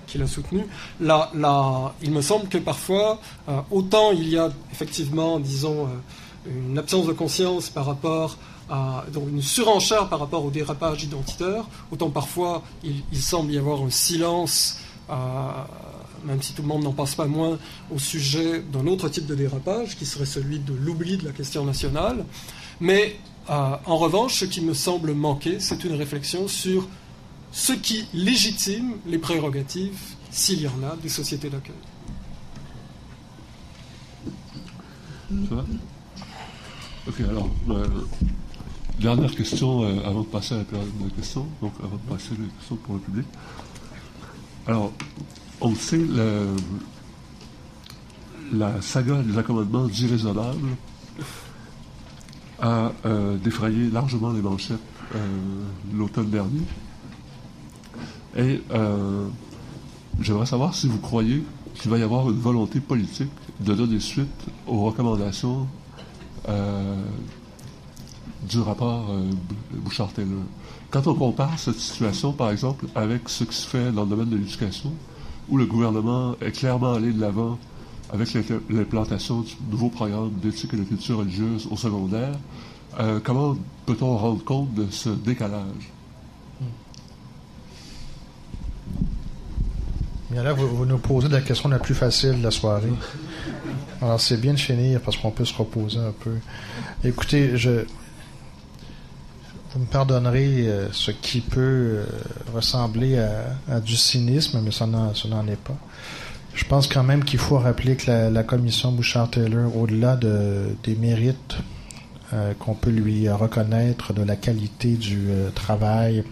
qu'il a soutenues. Il me semble que parfois, autant il y a effectivement, disons, une absence de conscience par rapport à donc une surenchère par rapport au dérapage identitaire, autant parfois il semble y avoir un silence, même si tout le monde n'en pense pas moins, au sujet d'un autre type de dérapage, qui serait celui de l'oubli de la question nationale. Mais en revanche, ce qui me semble manquer, c'est une réflexion sur ce qui légitime les prérogatives, s'il y en a, des sociétés d'accueil. Ça va? Ok, alors, dernière question avant de passer à la période de questions, donc avant de passer les questions pour le public. Alors, on le sait, la saga des accommodements déraisonnables a défrayé largement les manchettes l'automne dernier. Et j'aimerais savoir si vous croyez qu'il va y avoir une volonté politique de donner suite aux recommandations du rapport Bouchard-Taylor. Quand on compare cette situation, par exemple, avec ce qui se fait dans le domaine de l'éducation, où le gouvernement est clairement allé de l'avant avec l'implantation du nouveau programme d'éthique et de culture religieuse au secondaire, comment peut-on rendre compte de ce décalage? Bien là, vous nous posez la question la plus facile de la soirée. Alors, c'est bien de finir parce qu'on peut se reposer un peu. Écoutez, vous me pardonnerez ce qui peut ressembler à du cynisme, mais ça n'en est pas. Je pense quand même qu'il faut rappeler que la commission Bouchard-Taylor, au-delà des mérites qu'on peut lui reconnaître, de la qualité du travail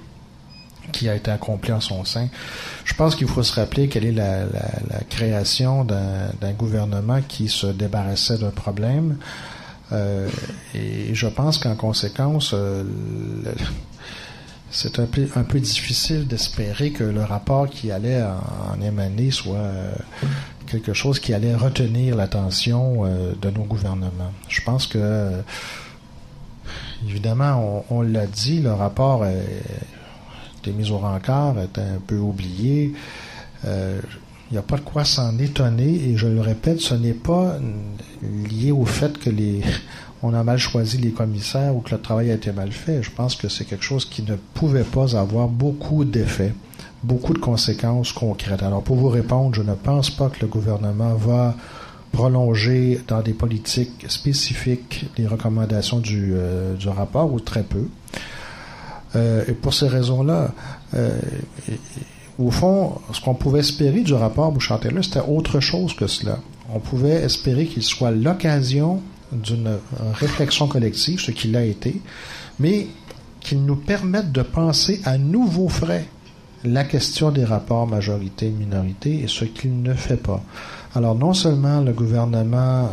qui a été accompli en son sein, je pense qu'il faut se rappeler quelle est la création d'un gouvernement qui se débarrassait d'un problème. Et je pense qu'en conséquence, c'est un peu difficile d'espérer que le rapport qui allait en émaner soit quelque chose qui allait retenir l'attention de nos gouvernements. Je pense que, évidemment, on l'a dit, le rapport était mis au rencard, était un peu oublié. Il n'y a pas de quoi s'en étonner, et je le répète, ce n'est pas lié au fait que on a mal choisi les commissaires ou que le travail a été mal fait. Je pense que c'est quelque chose qui ne pouvait pas avoir beaucoup d'effets, beaucoup de conséquences concrètes. Alors, pour vous répondre, je ne pense pas que le gouvernement va prolonger dans des politiques spécifiques les recommandations du rapport, ou très peu. Et pour ces raisons-là, au fond, ce qu'on pouvait espérer du rapport Bouchard-Taylor, c'était autre chose que cela. On pouvait espérer qu'il soit l'occasion d'une réflexion collective, ce qu'il a été, mais qu'il nous permette de penser à nouveau frais la question des rapports majorité-minorité, et ce qu'il ne fait pas. Alors, non seulement le gouvernement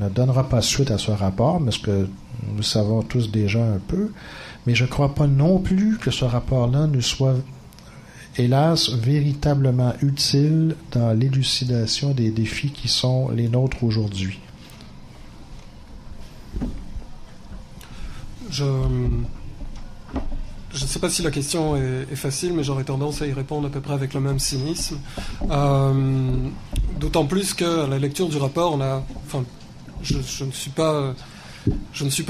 ne donnera pas suite à ce rapport, mais ce que nous savons tous déjà un peu, mais je ne crois pas non plus que ce rapport-là nous soit, hélas, véritablement utile dans l'élucidation des défis qui sont les nôtres aujourd'hui. Je ne sais pas si la question est facile, mais j'aurais tendance à y répondre à peu près avec le même cynisme. D'autant plus qu'à la lecture du rapport, je ne suis pas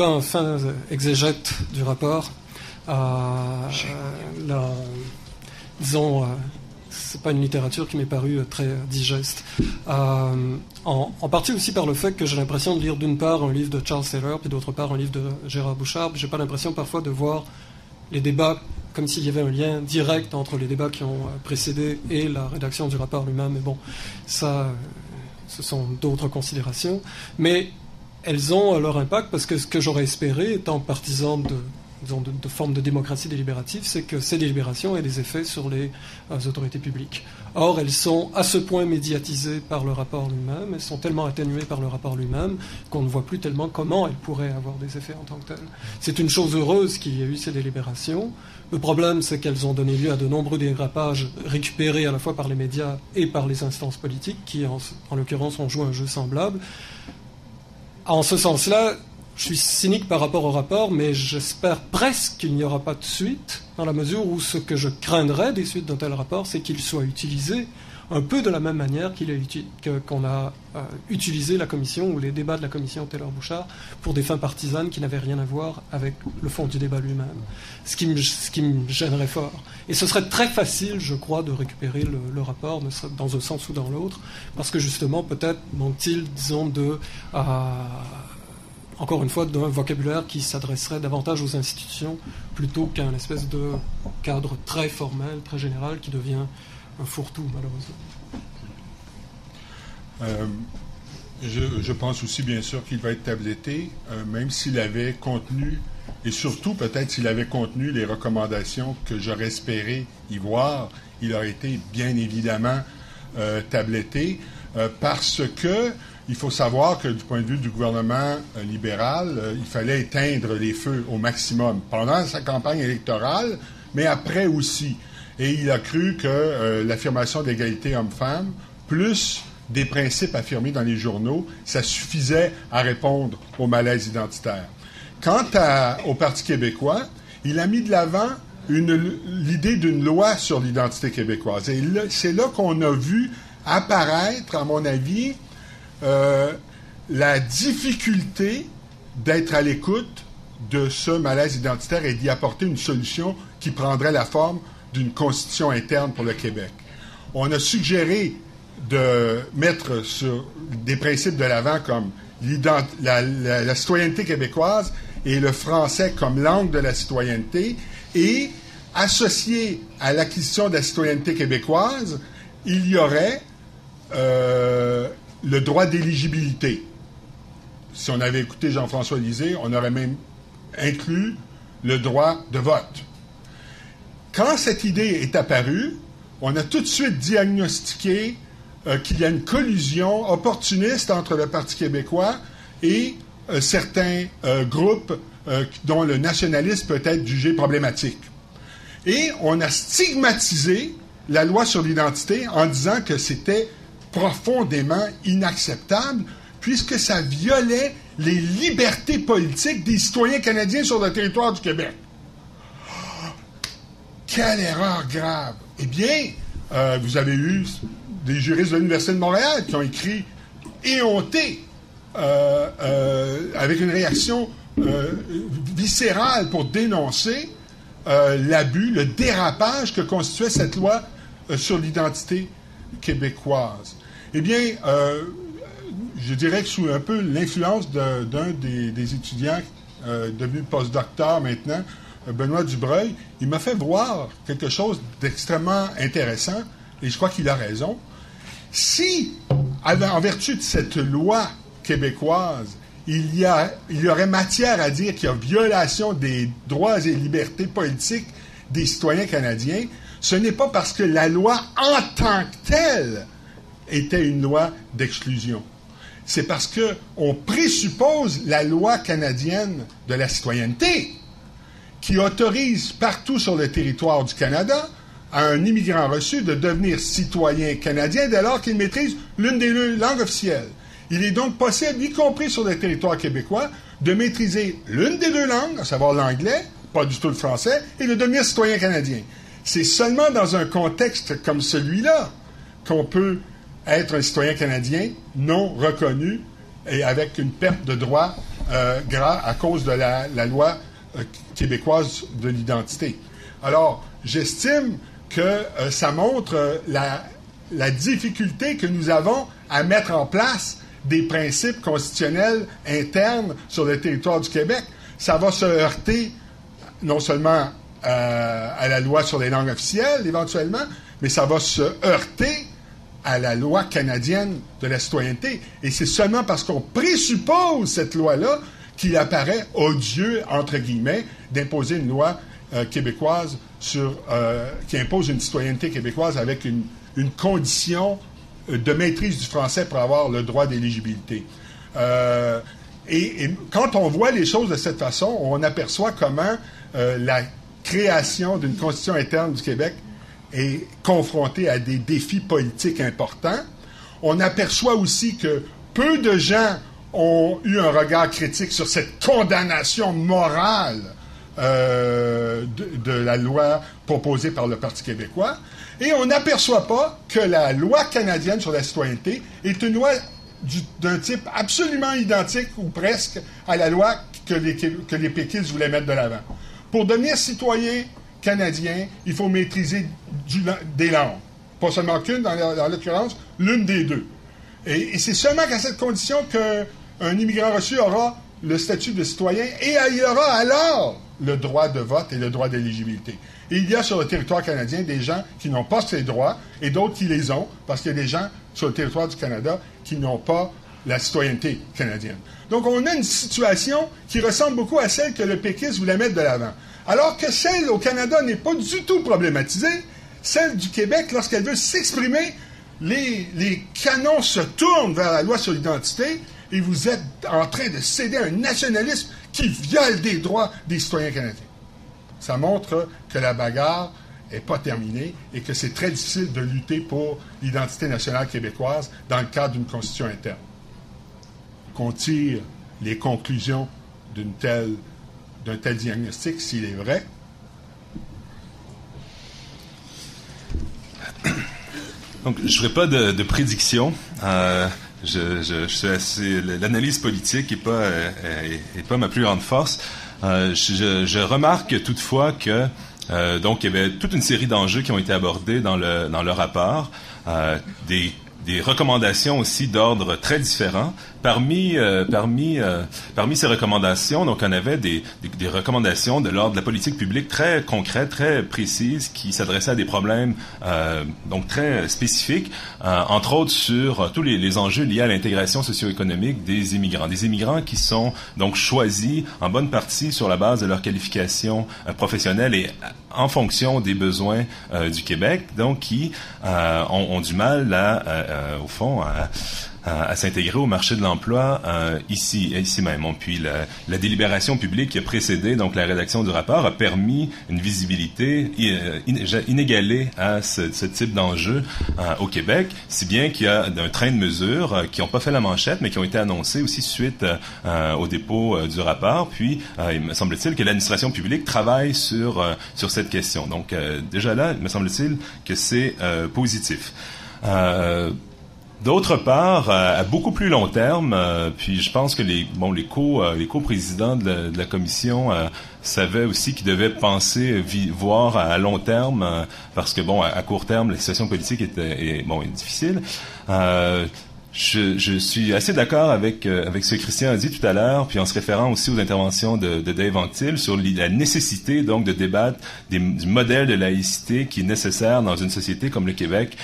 un fin exégète du rapport. Disons, c'est pas une littérature qui m'est parue très digeste. En partie aussi par le fait que j'ai l'impression de lire d'une part un livre de Charles Taylor, puis d'autre part un livre de Gérard Bouchard. J'ai pas l'impression parfois de voir les débats comme s'il y avait un lien direct entre les débats qui ont précédé et la rédaction du rapport lui-même. Mais bon, ça, ce sont d'autres considérations. Mais elles ont leur impact, parce que ce que j'aurais espéré, étant partisan disons, de forme de démocratie délibérative, c'est que ces délibérations aient des effets sur les autorités publiques. Or, elles sont à ce point médiatisées par le rapport lui-même, elles sont tellement atténuées par le rapport lui-même qu'on ne voit plus tellement comment elles pourraient avoir des effets en tant que telles. C'est une chose heureuse qu'il y ait eu ces délibérations. Le problème, c'est qu'elles ont donné lieu à de nombreux dérapages récupérés à la fois par les médias et par les instances politiques qui, en l'occurrence, ont joué un jeu semblable. En ce sens-là, je suis cynique par rapport au rapport, mais j'espère presque qu'il n'y aura pas de suite, dans la mesure où ce que je craindrais des suites d'un tel rapport, c'est qu'il soit utilisé un peu de la même manière qu'on a utilisé la commission ou les débats de la commission Taylor-Bouchard pour des fins partisanes qui n'avaient rien à voir avec le fond du débat lui-même. Ce qui me gênerait fort. Et ce serait très facile, je crois, de récupérer le rapport dans un sens ou dans l'autre, parce que justement, peut-être manque-t-il, disons, encore une fois, d'un vocabulaire qui s'adresserait davantage aux institutions plutôt qu'à un espèce de cadre très formel, très général, qui devient un fourre-tout, malheureusement. Je pense aussi, bien sûr, qu'il va être tabletté, même s'il avait contenu, et surtout peut-être s'il avait contenu les recommandations que j'aurais espéré y voir, il aurait été bien évidemment tabletté, parce que il faut savoir que du point de vue du gouvernement libéral, il fallait éteindre les feux au maximum pendant sa campagne électorale, mais après aussi. Et il a cru que l'affirmation d'égalité homme-femme, plus des principes affirmés dans les journaux, ça suffisait à répondre au malaise identitaire. Quant au Parti québécois, il a mis de l'avant l'idée d'une loi sur l'identité québécoise. Et c'est là qu'on a vu apparaître, à mon avis, la difficulté d'être à l'écoute de ce malaise identitaire et d'y apporter une solution qui prendrait la forme d'une constitution interne pour le Québec. On a suggéré de mettre sur des principes de l'avant comme la citoyenneté québécoise et le français comme langue de la citoyenneté, et associé à l'acquisition de la citoyenneté québécoise, il y aurait le droit d'éligibilité. Si on avait écouté Jean-François Lisée, on aurait même inclus le droit de vote. Quand cette idée est apparue, on a tout de suite diagnostiqué qu'il y a une collusion opportuniste entre le Parti québécois et certains groupes dont le nationalisme peut être jugé problématique. Et on a stigmatisé la loi sur l'identité en disant que c'était profondément inacceptable puisque ça violait les libertés politiques des citoyens canadiens sur le territoire du Québec. Quelle erreur grave! Eh bien, vous avez eu des juristes de l'Université de Montréal qui ont écrit éhontés avec une réaction viscérale pour dénoncer l'abus, le dérapage que constituait cette loi sur l'identité québécoise. Eh bien, je dirais que sous un peu l'influence d'un des étudiants devenu postdocteur maintenant, Benoît Dubreuil, il m'a fait voir quelque chose d'extrêmement intéressant, et je crois qu'il a raison. Si, en vertu de cette loi québécoise, il y aurait matière à dire qu'il y a violation des droits et libertés politiques des citoyens canadiens, ce n'est pas parce que la loi en tant que telle était une loi d'exclusion. C'est parce qu'on présuppose la loi canadienne de la citoyenneté qui autorise partout sur le territoire du Canada à un immigrant reçu de devenir citoyen canadien dès lors qu'il maîtrise l'une des deux langues officielles. Il est donc possible, y compris sur le territoire québécois, de maîtriser l'une des deux langues, à savoir l'anglais, pas du tout le français, et de devenir citoyen canadien. C'est seulement dans un contexte comme celui-là qu'on peut être un citoyen canadien non reconnu et avec une perte de droits à cause de la loi québécoise de l'identité. Alors, j'estime que ça montre la difficulté que nous avons à mettre en place des principes constitutionnels internes sur le territoire du Québec. Ça va se heurter non seulement à la loi sur les langues officielles, éventuellement, mais ça va se heurter à la loi canadienne de la citoyenneté. Et c'est seulement parce qu'on présuppose cette loi-là qu'il apparaît odieux, entre guillemets, d'imposer une loi québécoise qui impose une citoyenneté québécoise avec une condition de maîtrise du français pour avoir le droit d'éligibilité. Et quand on voit les choses de cette façon, on aperçoit comment la création d'une constitution interne du Québec est confrontée à des défis politiques importants. On aperçoit aussi que peu de gens ont eu un regard critique sur cette condamnation morale de la loi proposée par le Parti québécois. Et on n'aperçoit pas que la loi canadienne sur la citoyenneté est une loi d'un type absolument identique ou presque à la loi que les péquistes voulaient mettre de l'avant. Pour devenir citoyen canadien, il faut maîtriser des langues. Pas seulement qu'une, dans l'occurrence, l'une des deux. Et c'est seulement qu'à cette condition qu'un immigrant reçu aura le statut de citoyen et il aura alors le droit de vote et le droit d'éligibilité. Et il y a sur le territoire canadien des gens qui n'ont pas ces droits et d'autres qui les ont, parce qu'il y a des gens sur le territoire du Canada qui n'ont pas la citoyenneté canadienne. Donc on a une situation qui ressemble beaucoup à celle que le péquiste voulait mettre de l'avant. Alors que celle au Canada n'est pas du tout problématisée, celle du Québec, lorsqu'elle veut s'exprimer, les canons se tournent vers la loi sur l'identité et vous êtes en train de céder à un nationalisme qui viole des droits des citoyens canadiens. Ça montre que la bagarre n'est pas terminée et que c'est très difficile de lutter pour l'identité nationale québécoise dans le cadre d'une constitution interne. Qu'on tire les conclusions d'un tel diagnostic, s'il est vrai. Donc, je ne ferai pas de prédiction. Je suis assez, l'analyse politique n'est pas ma plus grande force. Je remarque toutefois que donc il y avait toute une série d'enjeux qui ont été abordés dans le rapport, des recommandations aussi d'ordre très différents. Parmi ces recommandations, donc on avait des recommandations de l'ordre de la politique publique très concrètes, très précises, qui s'adressaient à des problèmes donc très spécifiques, entre autres sur tous les enjeux liés à l'intégration socio-économique des immigrants qui sont donc choisis en bonne partie sur la base de leur qualification professionnelle et en fonction des besoins du Québec, donc qui ont du mal au fond à s'intégrer au marché de l'emploi ici même. Puis la délibération publique qui a précédé donc la rédaction du rapport a permis une visibilité inégalée à ce type d'enjeu au Québec, si bien qu'il y a un train de mesures qui n'ont pas fait la manchette, mais qui ont été annoncées aussi suite au dépôt du rapport. Puis, il me semble-t-il que l'administration publique travaille sur cette question. Donc, déjà là, il me semble-t-il que c'est positif. D'autre part, à beaucoup plus long terme, puis je pense que les co-présidents de la commission savaient aussi qu'ils devaient penser, voir à long terme, parce que à court terme, la situation politique est difficile. Je suis assez d'accord avec ce que Christian a dit tout à l'heure, puis en se référant aussi aux interventions de Dave Anctil sur la nécessité donc de débattre du modèle de laïcité qui est nécessaire dans une société comme le Québec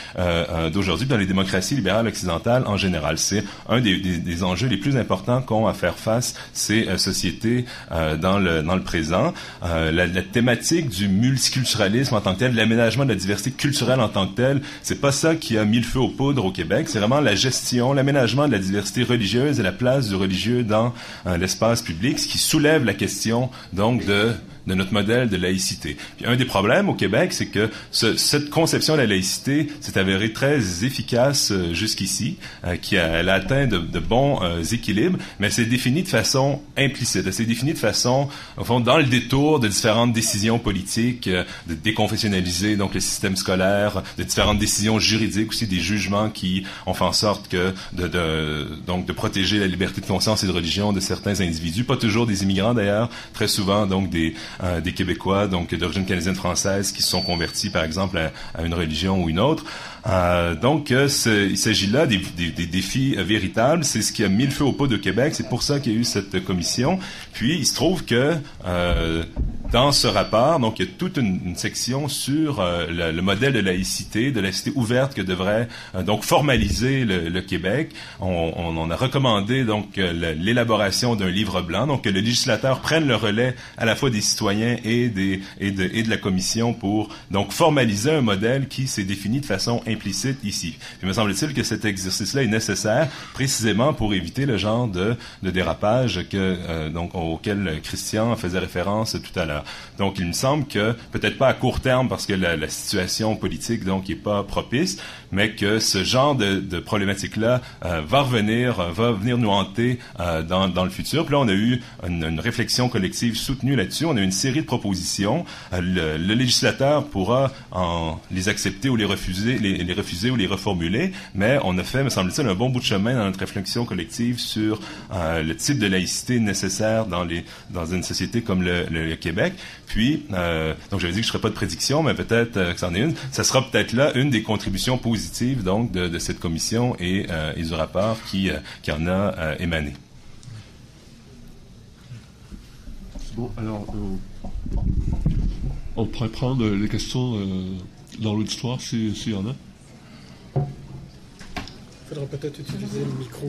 d'aujourd'hui, dans les démocraties libérales occidentales en général. C'est un des enjeux les plus importants qu'ont à faire face ces sociétés dans le présent. La thématique du multiculturalisme en tant que tel, l'aménagement de la diversité culturelle en tant que tel, c'est pas ça qui a mis le feu aux poudres au Québec, c'est vraiment la gestion, l'aménagement de la diversité religieuse et la place du religieux dans l'espace public, ce qui soulève la question donc de notre modèle de laïcité. Puis un des problèmes au Québec, c'est que cette conception de la laïcité s'est avérée très efficace jusqu'ici, elle a atteint de bons équilibres, mais elle s'est définie de façon implicite. Elle s'est définie de façon, au fond, dans le détour de différentes décisions politiques, de déconfessionnaliser donc le système scolaire, de différentes décisions juridiques aussi, des jugements qui ont fait en sorte que de protéger la liberté de conscience et de religion de certains individus, pas toujours des immigrants d'ailleurs, très souvent donc des Québécois donc d'origine canadienne-française qui se sont convertis par exemple à une religion ou une autre. Donc il s'agit là des défis véritables. C'est ce qui a mis le feu aux poudres au Québec. C'est pour ça qu'il y a eu cette commission. Puis il se trouve que dans ce rapport, donc il y a toute une section sur le modèle de laïcité ouverte que devrait donc formaliser le Québec. On a recommandé donc l'élaboration d'un livre blanc, donc que le législateur prenne le relais à la fois des citoyens et de la commission pour donc formaliser un modèle qui s'est défini de façon implicite ici. Il me semble-t-il que cet exercice-là est nécessaire précisément pour éviter le genre de dérapage auquel Christian faisait référence tout à l'heure. Donc, il me semble que, peut-être pas à court terme, parce que la situation politique, donc, n'est pas propice, mais que ce genre de problématique-là va venir nous hanter dans le futur. Puis là, on a eu une réflexion collective soutenue là-dessus. On a eu une série de propositions. Le législateur pourra les accepter ou les refuser ou les reformuler, mais on a fait, me semble-t-il, un bon bout de chemin dans notre réflexion collective sur le type de laïcité nécessaire dans une société comme le Québec. Puis, donc j'avais dit que je ne ferais pas de prédiction, mais peut-être que c'en est une. Ça sera peut-être là une des contributions positives donc de cette commission et du rapport qui en a émané. Bon, alors, on pourrait prendre les questions dans l'auditoire s'il y en a. Il faudra peut-être utiliser le micro.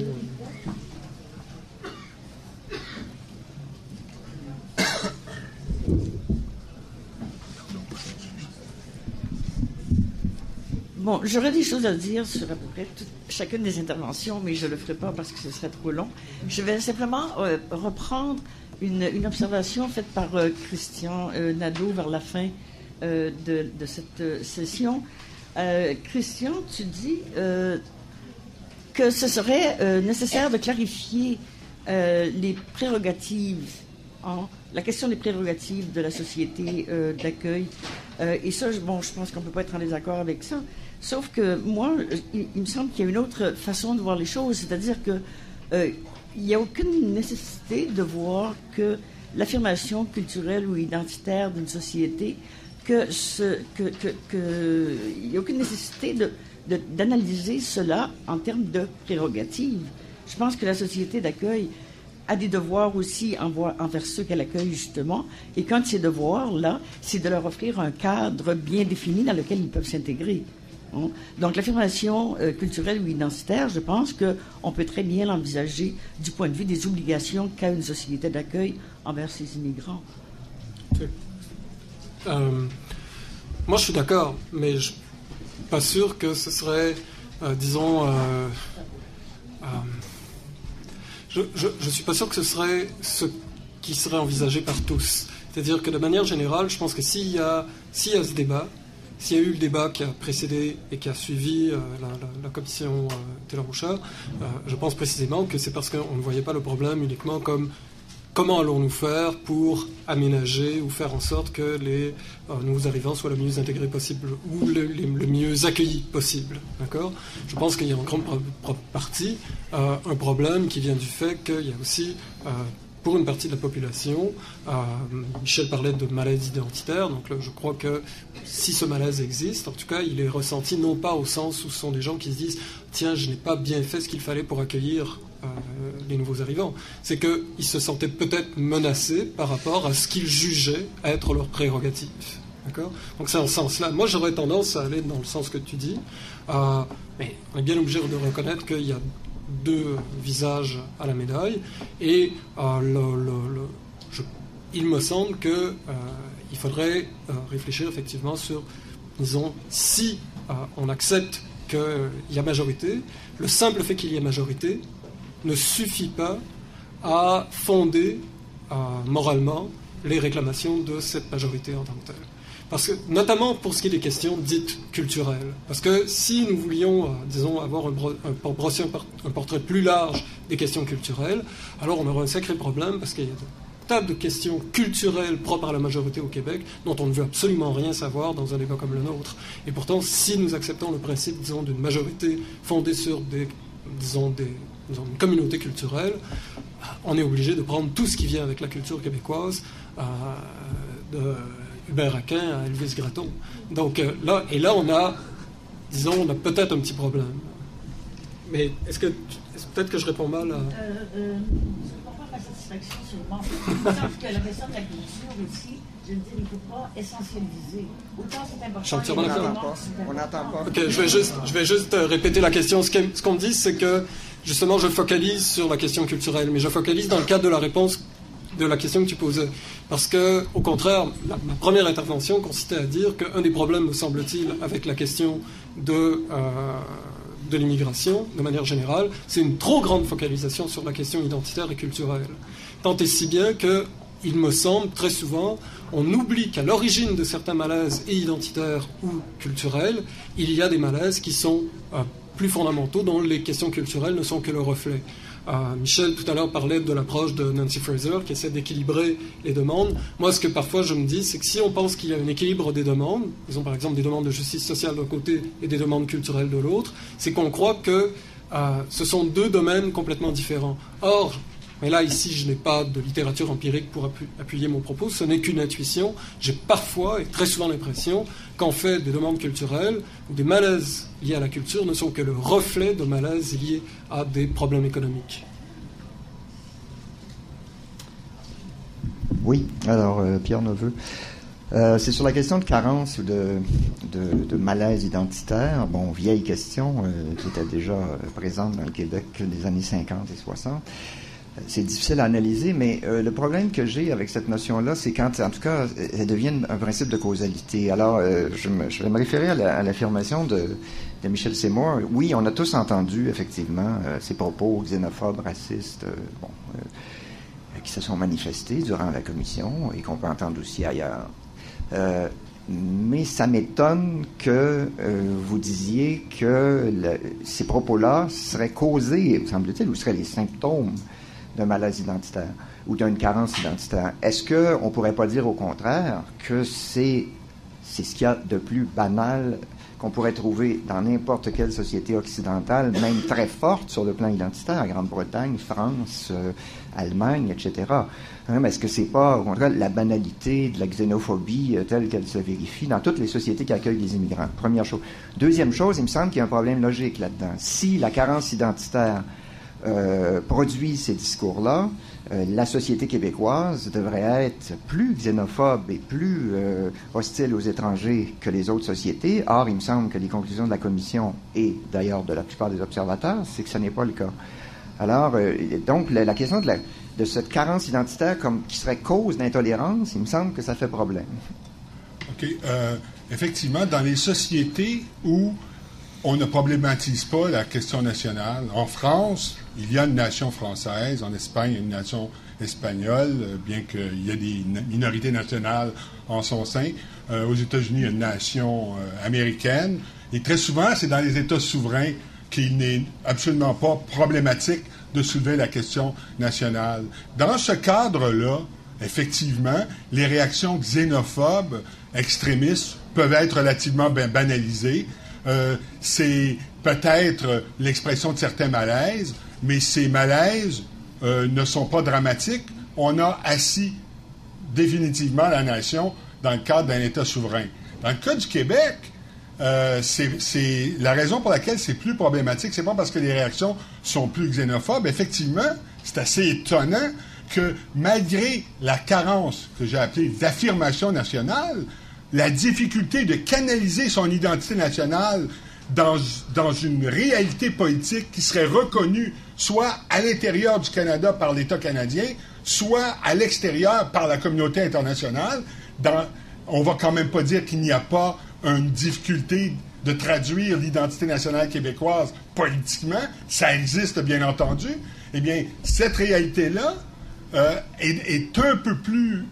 Bon, j'aurais des choses à dire sur à peu près chacune des interventions, mais je ne le ferai pas parce que ce serait trop long. Je vais simplement reprendre une observation faite par Christian Nadeau vers la fin de cette session. Christian, tu dis que ce serait nécessaire de clarifier les prérogatives, la question des prérogatives de la société d'accueil. Et ça, je pense qu'on ne peut pas être en désaccord avec ça. Sauf que moi, il me semble qu'il y a une autre façon de voir les choses, c'est-à-dire que il n'y a aucune nécessité de voir que l'affirmation culturelle ou identitaire d'une société, il n'y a aucune nécessité d'analyser cela en termes de prérogatives. Je pense que la société d'accueil a des devoirs aussi envers ceux qu'elle accueille, justement, et quand ces devoirs-là, c'est de leur offrir un cadre bien défini dans lequel ils peuvent s'intégrer. Donc, l'affirmation culturelle ou identitaire, je pense qu'on peut très bien l'envisager du point de vue des obligations qu'a une société d'accueil envers ses immigrants. Moi, je suis d'accord, mais je ne suis pas sûr que ce serait, je suis pas sûr que ce serait ce qui serait envisagé par tous. C'est-à-dire que de manière générale, je pense que s'il y a ce débat, s'il y a eu le débat qui a précédé et qui a suivi la commission Taylor-Bouchard, je pense précisément que c'est parce qu'on ne voyait pas le problème uniquement comme comment allons-nous faire pour aménager ou faire en sorte que les nouveaux arrivants soient le mieux intégrés possible ou le mieux accueillis possible. D'accord ? Je pense qu'il y a en grande partie un problème qui vient du fait qu'il y a aussi pour une partie de la population, Michel parlait de malaise identitaire, donc là, je crois que si ce malaise existe, en tout cas, il est ressenti non pas au sens où ce sont des gens qui se disent « Tiens, je n'ai pas bien fait ce qu'il fallait pour accueillir les nouveaux arrivants », c'est qu'ils se sentaient peut-être menacés par rapport à ce qu'ils jugeaient être leur prérogative. D'accord ? Donc c'est en ce sens-là. Moi, j'aurais tendance à aller dans le sens que tu dis, mais on est bien obligé de reconnaître qu'il y a deux visages à la médaille, et il me semble que il faudrait réfléchir effectivement sur, disons, si on accepte qu'il y a majorité, le simple fait qu'il y ait majorité ne suffit pas à fonder moralement les réclamations de cette majorité en tant que telle. Parce que, notamment pour ce qui est des questions dites culturelles. Parce que si nous voulions, disons, avoir brosser un portrait plus large des questions culturelles, alors on aurait un sacré problème, parce qu'il y a des tas de questions culturelles propres à la majorité au Québec dont on ne veut absolument rien savoir dans un débat comme le nôtre. Et pourtant, si nous acceptons le principe, disons, d'une majorité fondée sur une communauté culturelle, on est obligé de prendre tout ce qui vient avec la culture québécoise, de Hubert Aquin à Elvis Gratton. Donc là on a peut-être un petit problème. Mais peut-être que je réponds mal à... C'est pas par ma satisfaction sûrement. Sauf que la question de la culture aussi, je veux dire, il ne faut pas essentialiser. Autant c'est important. On n'entend pas. Ok, je vais juste répéter la question. Ce qu'on dit, c'est que justement, je focalise sur la question culturelle, mais je focalise dans le cadre de la réponse de la question que tu posais. Parce que, au contraire, ma première intervention consistait à dire qu'un des problèmes, me semble-t-il, avec la question de l'immigration, de manière générale, c'est une trop grande focalisation sur la question identitaire et culturelle. Tant et si bien que, il me semble, très souvent, on oublie qu'à l'origine de certains malaises et identitaires ou culturels, il y a des malaises qui sont plus fondamentaux, dont les questions culturelles ne sont que le reflet. Michel, tout à l'heure, parlait de l'approche de Nancy Fraser, qui essaie d'équilibrer les demandes. Moi, ce que parfois je me dis, c'est que si on pense qu'il y a un équilibre des demandes, disons par exemple des demandes de justice sociale d'un côté et des demandes culturelles de l'autre, c'est qu'on croit que ce sont deux domaines complètement différents. Or, mais là, ici, je n'ai pas de littérature empirique pour appuyer mon propos, ce n'est qu'une intuition. J'ai parfois et très souvent l'impression qu'en fait, des demandes culturelles ou des malaises liés à la culture ne sont que le reflet de malaises liés à des problèmes économiques. Oui, alors, Pierre Neveu. C'est sur la question de carence ou de malaise identitaire. Bon, vieille question qui était déjà présente dans le Québec des années 50 et 60. C'est difficile à analyser, mais le problème que j'ai avec cette notion-là, c'est quand, en tout cas, elle devient un principe de causalité. Alors, je vais me référer à l'affirmation de Michel Seymour. Oui, on a tous entendu, effectivement, ces propos xénophobes, racistes, qui se sont manifestés durant la commission et qu'on peut entendre aussi ailleurs. Mais ça m'étonne que vous disiez que ces propos-là seraient causés, me semble-t-il, ou seraient les symptômes d'un malaise identitaire ou d'une carence identitaire. Est-ce qu'on ne pourrait pas dire au contraire que c'est ce qu'il y a de plus banal qu'on pourrait trouver dans n'importe quelle société occidentale, même très forte sur le plan identitaire, Grande-Bretagne, France, Allemagne, etc. Mais est-ce que c'est pas, au contraire, la banalité de la xénophobie telle qu'elle se vérifie dans toutes les sociétés qui accueillent les immigrants? Première chose. Deuxième chose, il me semble qu'il y a un problème logique là-dedans. Si la carence identitaire produit ces discours-là, la société québécoise devrait être plus xénophobe et plus hostile aux étrangers que les autres sociétés. Or, il me semble que les conclusions de la Commission et d'ailleurs de la plupart des observateurs, c'est que ce n'est pas le cas. Alors, donc, la question de cette carence identitaire qui serait cause d'intolérance, il me semble que ça fait problème. OK. Effectivement, dans les sociétés où on ne problématise pas la question nationale, en France, il y a une nation française, en Espagne, il y a une nation espagnole, bien qu'il y ait des minorités nationales en son sein. Aux États-Unis, il y a une nation américaine. Et très souvent, c'est dans les États souverains qu'il n'est absolument pas problématique de soulever la question nationale. Dans ce cadre-là, effectivement, les réactions xénophobes, extrémistes, peuvent être relativement banalisées. C'est peut-être l'expression de certains malaises, mais ces malaises ne sont pas dramatiques. On a assis définitivement la nation dans le cadre d'un État souverain. Dans le cas du Québec, c'est la raison pour laquelle c'est plus problématique. C'est pas parce que les réactions sont plus xénophobes. Effectivement, c'est assez étonnant que malgré la carence que j'ai appelée d'affirmation nationale, la difficulté de canaliser son identité nationale dans une réalité politique qui serait reconnue soit à l'intérieur du Canada par l'État canadien, soit à l'extérieur par la communauté internationale. On va quand même pas dire qu'il n'y a pas une difficulté de traduire l'identité nationale québécoise politiquement. Ça existe, bien entendu. Eh bien, cette réalité-là est un peu plus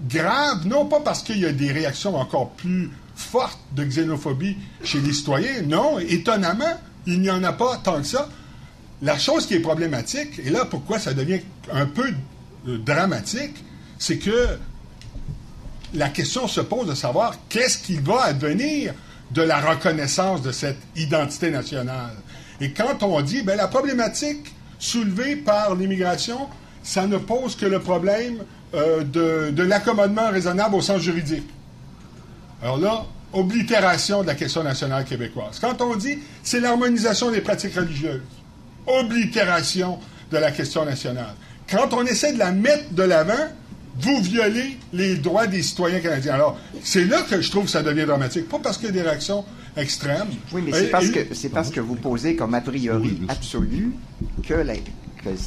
grave, non pas parce qu'il y a des réactions encore plus fortes de xénophobie chez les citoyens, non, étonnamment, il n'y en a pas tant que ça. La chose qui est problématique, et là, pourquoi ça devient un peu dramatique, c'est que la question se pose de savoir qu'est-ce qui va advenir de la reconnaissance de cette identité nationale. Et quand on dit, la problématique soulevée par l'immigration, ça ne pose que le problème de l'accommodement raisonnable au sens juridique. Alors là, oblitération de la question nationale québécoise. Quand on dit c'est l'harmonisation des pratiques religieuses, oblitération de la question nationale. quand on essaie de la mettre de l'avant, vous violez les droits des citoyens canadiens. Alors, c'est là que je trouve que ça devient dramatique. Pas parce qu'il y a des réactions extrêmes. Oui, mais c'est parce que vous posez comme a priori absolu que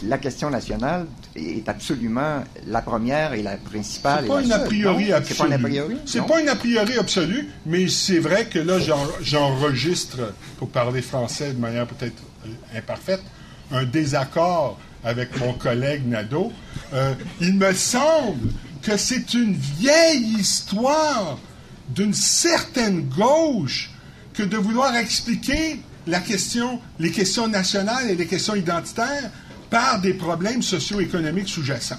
la question nationale est absolument la première et la principale. C'est pas une a priori absolue. C'est pas un a priori? C'est pas une a priori absolue, mais c'est vrai que là, j'enregistre, pour parler français de manière peut-être imparfaite, un désaccord avec mon collègue Nadeau. Il me semble que c'est une vieille histoire d'une certaine gauche que de vouloir expliquer les questions nationales et les questions identitaires par des problèmes socio-économiques sous-jacents.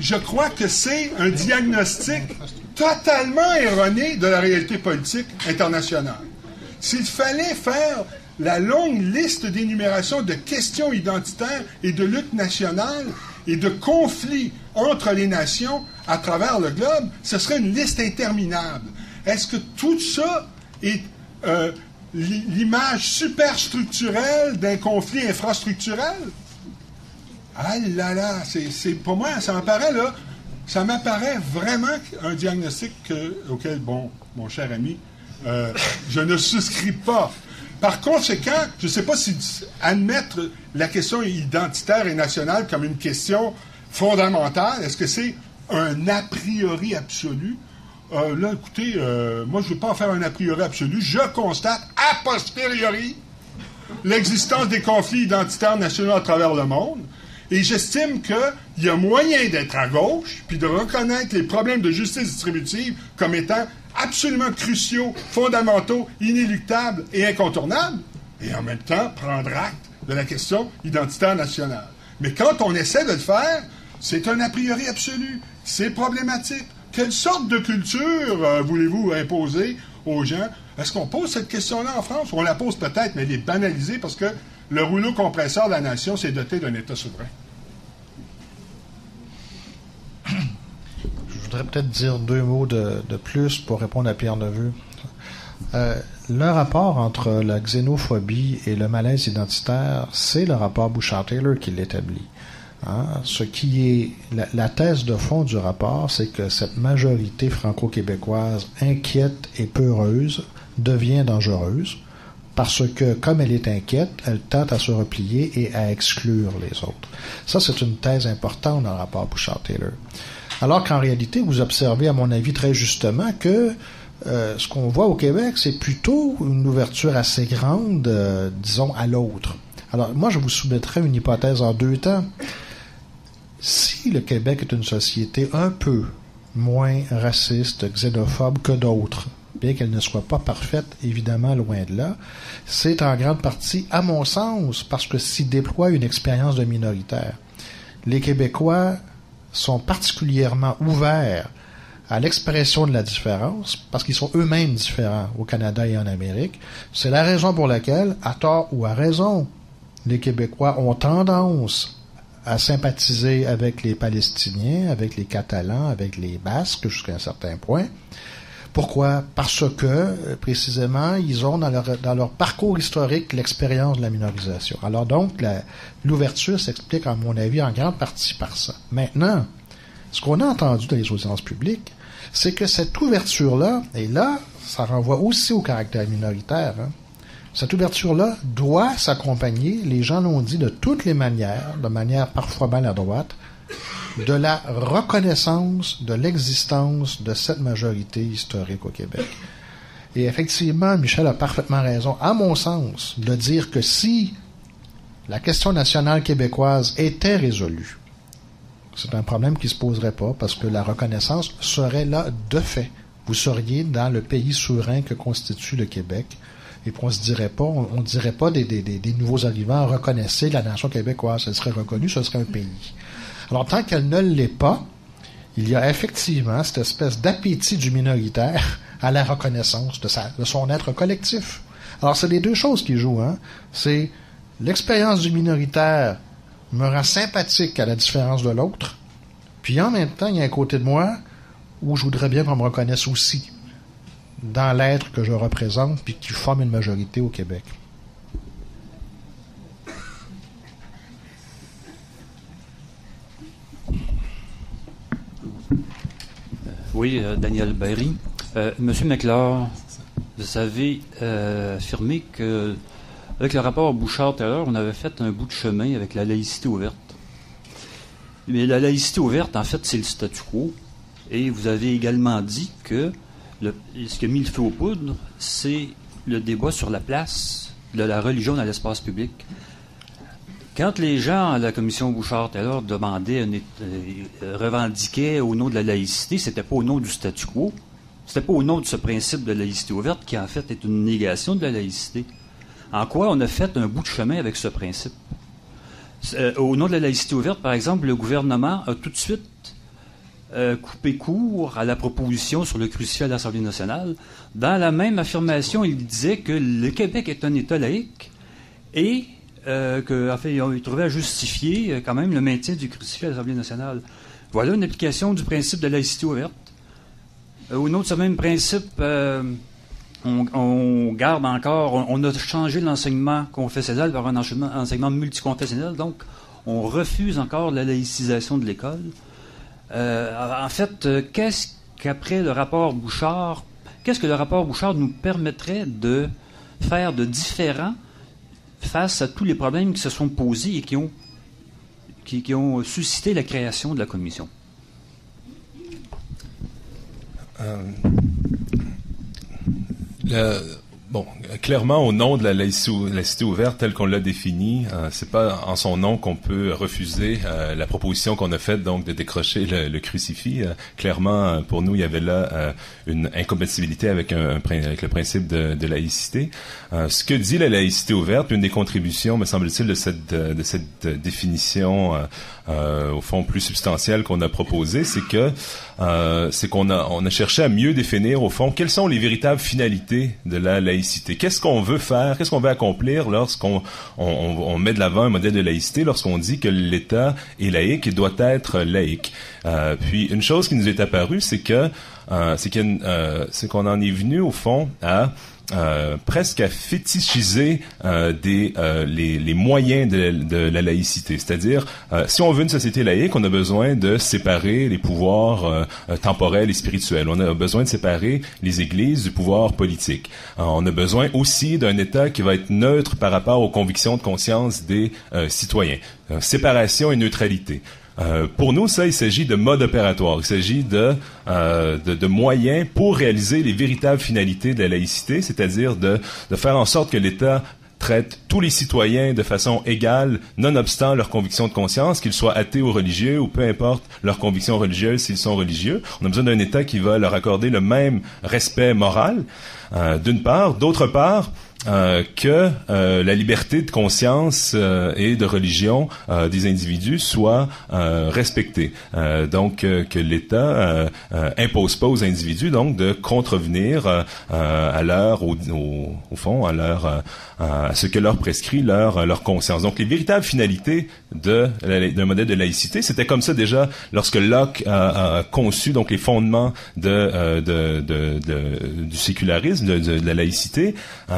Je crois que c'est un diagnostic totalement erroné de la réalité politique internationale. S'il fallait faire la longue liste d'énumération de questions identitaires et de luttes nationales et de conflits entre les nations à travers le globe, ce serait une liste interminable. Est-ce que tout ça est l'image superstructurelle d'un conflit infrastructurel? Ah là là, c'est pour moi, ça m'apparaît vraiment un diagnostic auquel, bon, mon cher ami, je ne souscris pas. Par conséquent, je ne sais pas si admettre la question identitaire et nationale comme une question fondamentale, est-ce que c'est un a priori absolu? Là, écoutez, moi, je ne veux pas en faire un a priori absolu. Je constate a posteriori l'existence des conflits identitaires nationaux à travers le monde. Et j'estime qu'il y a moyen d'être à gauche, puis de reconnaître les problèmes de justice distributive comme étant absolument cruciaux, fondamentaux, inéluctables et incontournables, et en même temps prendre acte de la question identitaire nationale. Mais quand on essaie de le faire, c'est un a priori absolu. C'est problématique. Quelle sorte de culture voulez-vous imposer aux gens? Est-ce qu'on pose cette question-là en France? On la pose peut-être, mais elle est banalisée parce que le rouleau compresseur de la nation s'est doté d'un État souverain. Je voudrais peut-être dire 2 mots de plus pour répondre à Pierre Neveu. Le rapport entre la xénophobie et le malaise identitaire, c'est le rapport Bouchard-Taylor qui l'établit. Ce qui est la thèse de fond du rapport, c'est que cette majorité franco-québécoise inquiète et peureuse devient dangereuse parce que, comme elle est inquiète, elle tente à se replier et à exclure les autres. Ça, c'est une thèse importante dans le rapport Bouchard-Taylor. Alors qu'en réalité, vous observez, à mon avis, très justement que ce qu'on voit au Québec, c'est plutôt une ouverture assez grande, disons, à l'autre. Alors, moi, je vous soumettrais une hypothèse en 2 temps. Si le Québec est une société un peu moins raciste, xénophobe que d'autres, bien qu'elle ne soit pas parfaite, évidemment, loin de là, c'est en grande partie, à mon sens, parce que s'y déploie une expérience de minoritaire. Les Québécois sont particulièrement ouverts à l'expression de la différence, parce qu'ils sont eux-mêmes différents au Canada et en Amérique. C'est la raison pour laquelle, à tort ou à raison, les Québécois ont tendance à sympathiser avec les Palestiniens, avec les Catalans, avec les Basques, jusqu'à un certain point. Pourquoi? Parce que, précisément, ils ont dans leur parcours historique l'expérience de la minorisation. Alors donc, l'ouverture s'explique, à mon avis, en grande partie par ça. Maintenant, ce qu'on a entendu dans les audiences publiques, c'est que cette ouverture-là, et là, ça renvoie aussi au caractère minoritaire, cette ouverture-là doit s'accompagner, les gens l'ont dit de toutes les manières, de manière parfois maladroite, de la reconnaissance de l'existence de cette majorité historique au Québec. Et effectivement, Michel a parfaitement raison, à mon sens, de dire que si la question nationale québécoise était résolue, c'est un problème qui ne se poserait pas parce que la reconnaissance serait là de fait. Vous seriez dans le pays souverain que constitue le Québec. Et puis on ne dirait pas des nouveaux arrivants reconnaissez la nation québécoise. Elle serait reconnue, ce serait un pays. Alors tant qu'elle ne l'est pas, il y a effectivement cette espèce d'appétit du minoritaire à la reconnaissance de son être collectif. Alors c'est les 2 choses qui jouent. C'est l'expérience du minoritaire me rend sympathique à la différence de l'autre, puis en même temps, il y a un côté de moi où je voudrais bien qu'on me reconnaisse aussi dans l'être que je représente puis qui forme une majorité au Québec. Oui, Daniel Berry. Monsieur McClure, vous avez affirmé que, avec le rapport Bouchard-Taylor, on avait fait un bout de chemin avec la laïcité ouverte. Mais la laïcité ouverte, en fait, c'est le statu quo. Et vous avez également dit que ce qui a mis le feu aux poudres, c'est le débat sur la place de la religion dans l'espace public. Quand les gens à la commission Bouchard-Taylor demandaient, revendiquaient au nom de la laïcité, c'était pas au nom du statu quo, c'était pas au nom de ce principe de laïcité ouverte qui en fait est une négation de la laïcité. En quoi on a fait un bout de chemin avec ce principe? Au nom de la laïcité ouverte, par exemple, le gouvernement a tout de suite coupé court à la proposition sur le crucifix à l'Assemblée nationale. Dans la même affirmation, il disait que le Québec est un État laïque et il trouvait à justifier quand même le maintien du crucifix à l'Assemblée nationale. Voilà une application du principe de laïcité ouverte. Au nom de ce même principe, on garde encore, on a changé l'enseignement confessionnel vers un enseignement multiconfessionnel, donc on refuse encore la laïcisation de l'école. En fait, qu'est-ce que le rapport Bouchard nous permettrait de faire de différent face à tous les problèmes qui se sont posés et qui ont suscité la création de la commission? Clairement, au nom de la laïcité ouverte telle qu'on l'a définie, c'est pas en son nom qu'on peut refuser la proposition qu'on a faite, donc de décrocher le crucifix. Clairement, pour nous, il y avait là une incompatibilité avec le principe de laïcité. Ce que dit la laïcité ouverte, une des contributions, me semble-t-il, de cette définition au fond plus substantielle qu'on a proposée, c'est qu'on a cherché à mieux définir au fond quelles sont les véritables finalités de la laïcité. Qu'est-ce qu'on veut faire, qu'est-ce qu'on veut accomplir lorsqu'on met de l'avant un modèle de laïcité, lorsqu'on dit que l'État est laïque et doit être laïque. Puis une chose qui nous est apparue, c'est qu'on en est venu au fond à presque à fétichiser les moyens de la laïcité. C'est-à-dire, si on veut une société laïque, on a besoin de séparer les pouvoirs temporels et spirituels. On a besoin de séparer les églises du pouvoir politique. On a besoin aussi d'un État qui va être neutre par rapport aux convictions de conscience des citoyens. Séparation et neutralité. Pour nous, ça, il s'agit de mode opératoire. Il s'agit de moyens pour réaliser les véritables finalités de la laïcité, c'est-à-dire de faire en sorte que l'État traite tous les citoyens de façon égale, nonobstant leurs convictions de conscience, qu'ils soient athées ou religieux, ou peu importe leurs convictions religieuses s'ils sont religieux. On a besoin d'un État qui va leur accorder le même respect moral, d'une part. D'autre part, que la liberté de conscience et de religion des individus soit respectée. Donc que l'État impose pas aux individus donc de contrevenir à ce que leur prescrit leur conscience. Donc les véritables finalités d'un modèle de laïcité, c'était comme ça déjà lorsque Locke a conçu donc les fondements du sécularisme, de la laïcité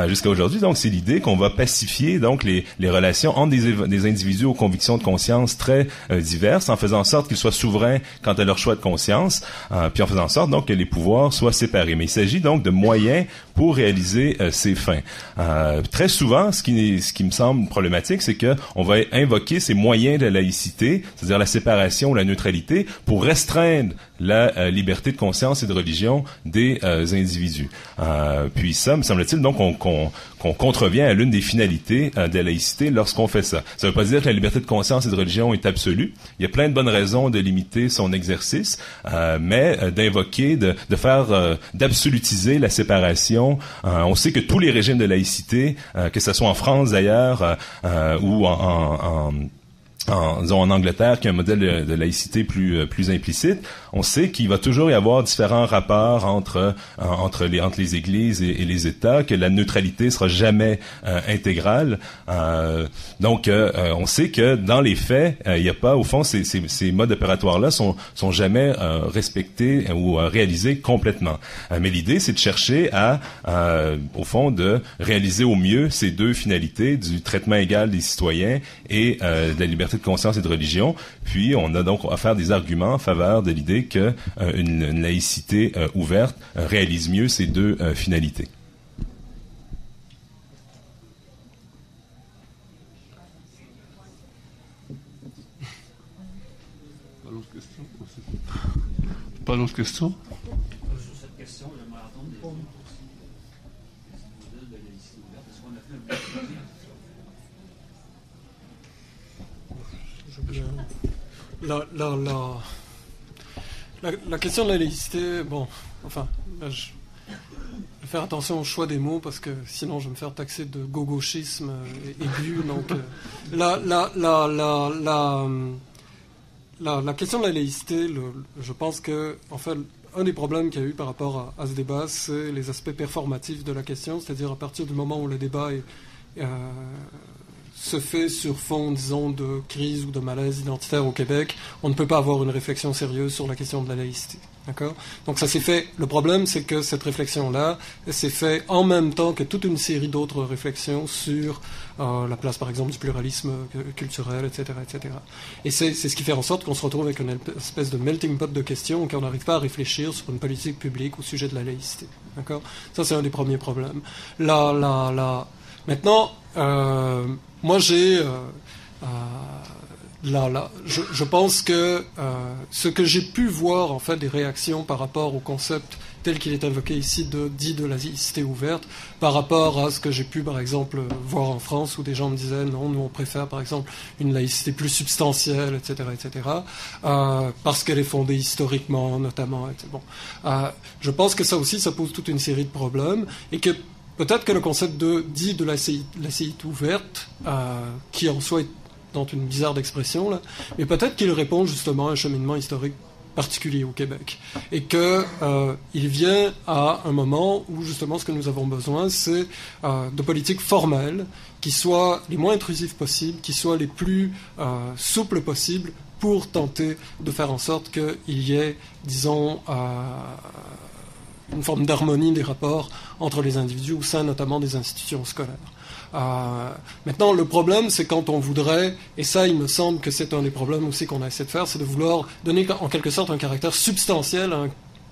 jusqu'à aujourd'hui. Donc c'est l'idée qu'on va pacifier donc les relations entre des individus aux convictions de conscience très diverses, en faisant en sorte qu'ils soient souverains quant à leur choix de conscience, puis en faisant en sorte donc que les pouvoirs soient séparés. Mais il s'agit donc de moyens pour réaliser ces fins. Très souvent, ce qui me semble problématique, c'est que on va invoquer ces moyens de la laïcité, c'est-à-dire la séparation, la neutralité, pour restreindre la liberté de conscience et de religion des individus. Puis ça, me semble-t-il, donc qu'on contrevient à l'une des finalités de la laïcité lorsqu'on fait ça. Ça ne veut pas dire que la liberté de conscience et de religion est absolue. Il y a plein de bonnes raisons de limiter son exercice, mais d'invoquer, d'absolutiser la séparation. On sait que tous les régimes de laïcité, que ce soit en France d'ailleurs, ou en Angleterre, qui a un modèle de laïcité plus implicite, on sait qu'il va toujours y avoir différents rapports entre les églises et les États, que la neutralité sera jamais intégrale. Donc, on sait que dans les faits, il n'y a pas, au fond, ces modes opératoires-là sont jamais respectés ou réalisés complètement. Mais l'idée, c'est de chercher au fond, de réaliser au mieux ces deux finalités du traitement égal des citoyens et de la liberté liberté de conscience et de religion. Puis on a donc à faire des arguments en faveur de l'idée que une laïcité ouverte réalise mieux ces deux finalités. Pas d'autres questions? Sur cette question, j'aimerais entendre des modèles de laïcité ouverte. Est-ce qu'on a fait la question de la laïcité, bon, enfin, là, je vais faire attention au choix des mots parce que sinon je vais me faire taxer de gauchisme aigu. Donc, la question de la laïcité, je pense que, en fait, un des problèmes qu'il y a eu par rapport à ce débat, c'est les aspects performatifs de la question, c'est-à-dire à partir du moment où le débat se fait sur fond, disons, de crise ou de malaise identitaire au Québec, on ne peut pas avoir une réflexion sérieuse sur la question de la laïcité. D'accord ? Donc ça s'est fait. Le problème, c'est que cette réflexion-là s'est faite en même temps que toute une série d'autres réflexions sur la place, par exemple, du pluralisme culturel, etc., etc. Et c'est ce qui fait en sorte qu'on se retrouve avec une espèce de melting pot de questions et qu'on n'arrive pas à réfléchir sur une politique publique au sujet de la laïcité. D'accord ? Ça, c'est un des premiers problèmes. Maintenant, moi, je pense que ce que j'ai pu voir, en fait, des réactions par rapport au concept tel qu'il est invoqué ici dit de la laïcité ouverte, par rapport à ce que j'ai pu, par exemple, voir en France, où des gens me disaient non, nous on préfère, par exemple, une laïcité plus substantielle, etc., parce qu'elle est fondée historiquement, notamment. Bon, je pense que ça aussi, ça pose toute une série de problèmes, et que peut-être que le concept dit de la laïcité ouverte, qui en soi est dans une bizarre d'expression, là, mais peut-être qu'il répond justement à un cheminement historique particulier au Québec. Et qu'il vient à un moment où justement ce que nous avons besoin, c'est de politiques formelles qui soient les moins intrusives possibles, qui soient les plus souples possibles pour tenter de faire en sorte qu'il y ait, disons, une forme d'harmonie des rapports entre les individus au sein notamment des institutions scolaires. Maintenant, le problème, c'est quand on voudrait, et ça, il me semble que c'est un des problèmes aussi qu'on a essayé de faire, c'est de vouloir donner en quelque sorte un caractère substantiel à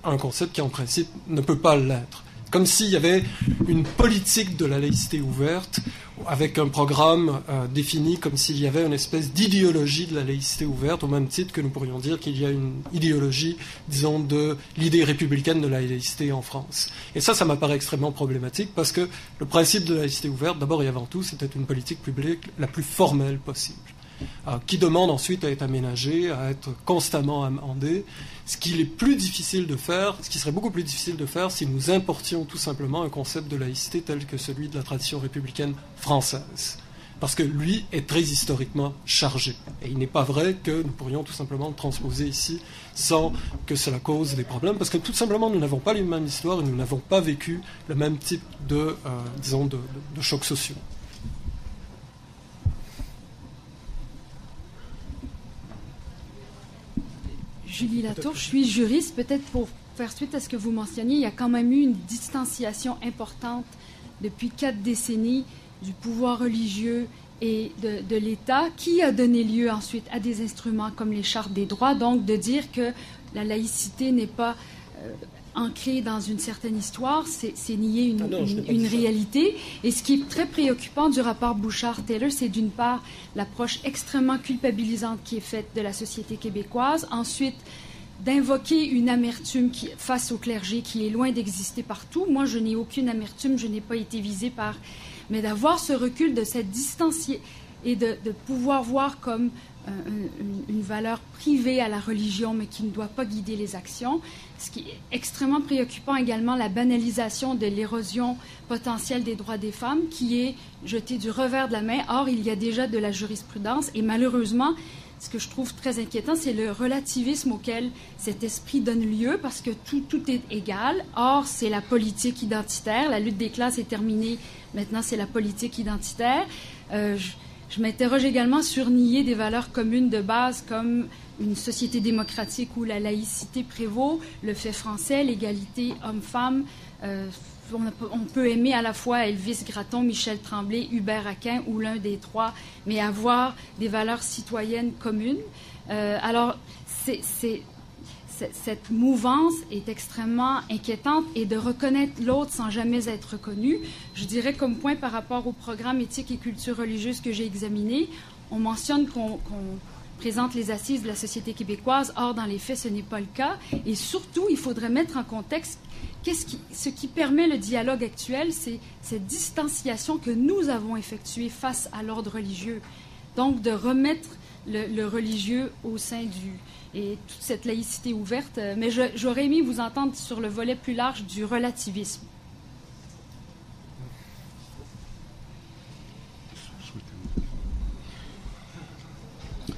un concept qui, en principe, ne peut pas l'être. Comme s'il y avait une politique de la laïcité ouverte, avec un programme défini, comme s'il y avait une espèce d'idéologie de la laïcité ouverte, au même titre que nous pourrions dire qu'il y a une idéologie, disons, de l'idée républicaine de la laïcité en France. Et ça m'apparaît extrêmement problématique, parce que le principe de la laïcité ouverte, d'abord et avant tout, c'était une politique publique la plus formelle possible, qui demande ensuite à être aménagée, à être constamment amendée, ce qui est plus difficile de faire, ce qui serait beaucoup plus difficile de faire si nous importions tout simplement un concept de laïcité tel que celui de la tradition républicaine française. Parce que lui est très historiquement chargé. Et il n'est pas vrai que nous pourrions tout simplement le transposer ici sans que cela cause des problèmes, parce que tout simplement nous n'avons pas les mêmes histoires et nous n'avons pas vécu le même type de, disons, de chocs sociaux. Julie Latour, je suis juriste. Peut-être pour faire suite à ce que vous mentionniez, il y a quand même eu une distanciation importante depuis 4 décennies du pouvoir religieux et de l'État, qui a donné lieu ensuite à des instruments comme les chartes des droits, donc de dire que la laïcité n'est pas ancrée dans une certaine histoire, c'est nier une réalité. Et ce qui est très préoccupant du rapport Bouchard-Taylor, c'est d'une part l'approche extrêmement culpabilisante qui est faite de la société québécoise, ensuite d'invoquer une amertume face au clergé qui est loin d'exister partout. Moi, je n'ai aucune amertume, je n'ai pas été visée par... Mais d'avoir ce recul, de cette distance et de pouvoir voir comme une valeur privée à la religion, mais qui ne doit pas guider les actions. Ce qui est extrêmement préoccupant également, la banalisation de l'érosion potentielle des droits des femmes, qui est jetée du revers de la main. Or, il y a déjà de la jurisprudence, et malheureusement, ce que je trouve très inquiétant, c'est le relativisme auquel cet esprit donne lieu, parce que tout est égal. Or, c'est la politique identitaire. La lutte des classes est terminée. Maintenant, c'est la politique identitaire. Je m'interroge également sur nier des valeurs communes de base comme une société démocratique où la laïcité prévaut, le fait français, l'égalité homme-femme. on peut aimer à la fois Elvis Gratton, Michel Tremblay, Hubert Aquin ou l'un des trois, mais avoir des valeurs citoyennes communes. Alors, cette mouvance est extrêmement inquiétante, et de reconnaître l'autre sans jamais être reconnu. Je dirais comme point par rapport au programme éthique et culture religieuse que j'ai examiné, on mentionne qu'on présente les assises de la société québécoise. Or, dans les faits, ce n'est pas le cas. Et surtout, il faudrait mettre en contexte ce qui permet le dialogue actuel, c'est cette distanciation que nous avons effectuée face à l'ordre religieux. Donc, de remettre le religieux au sein et toute cette laïcité ouverte. Mais j'aurais aimé vous entendre sur le volet plus large du relativisme.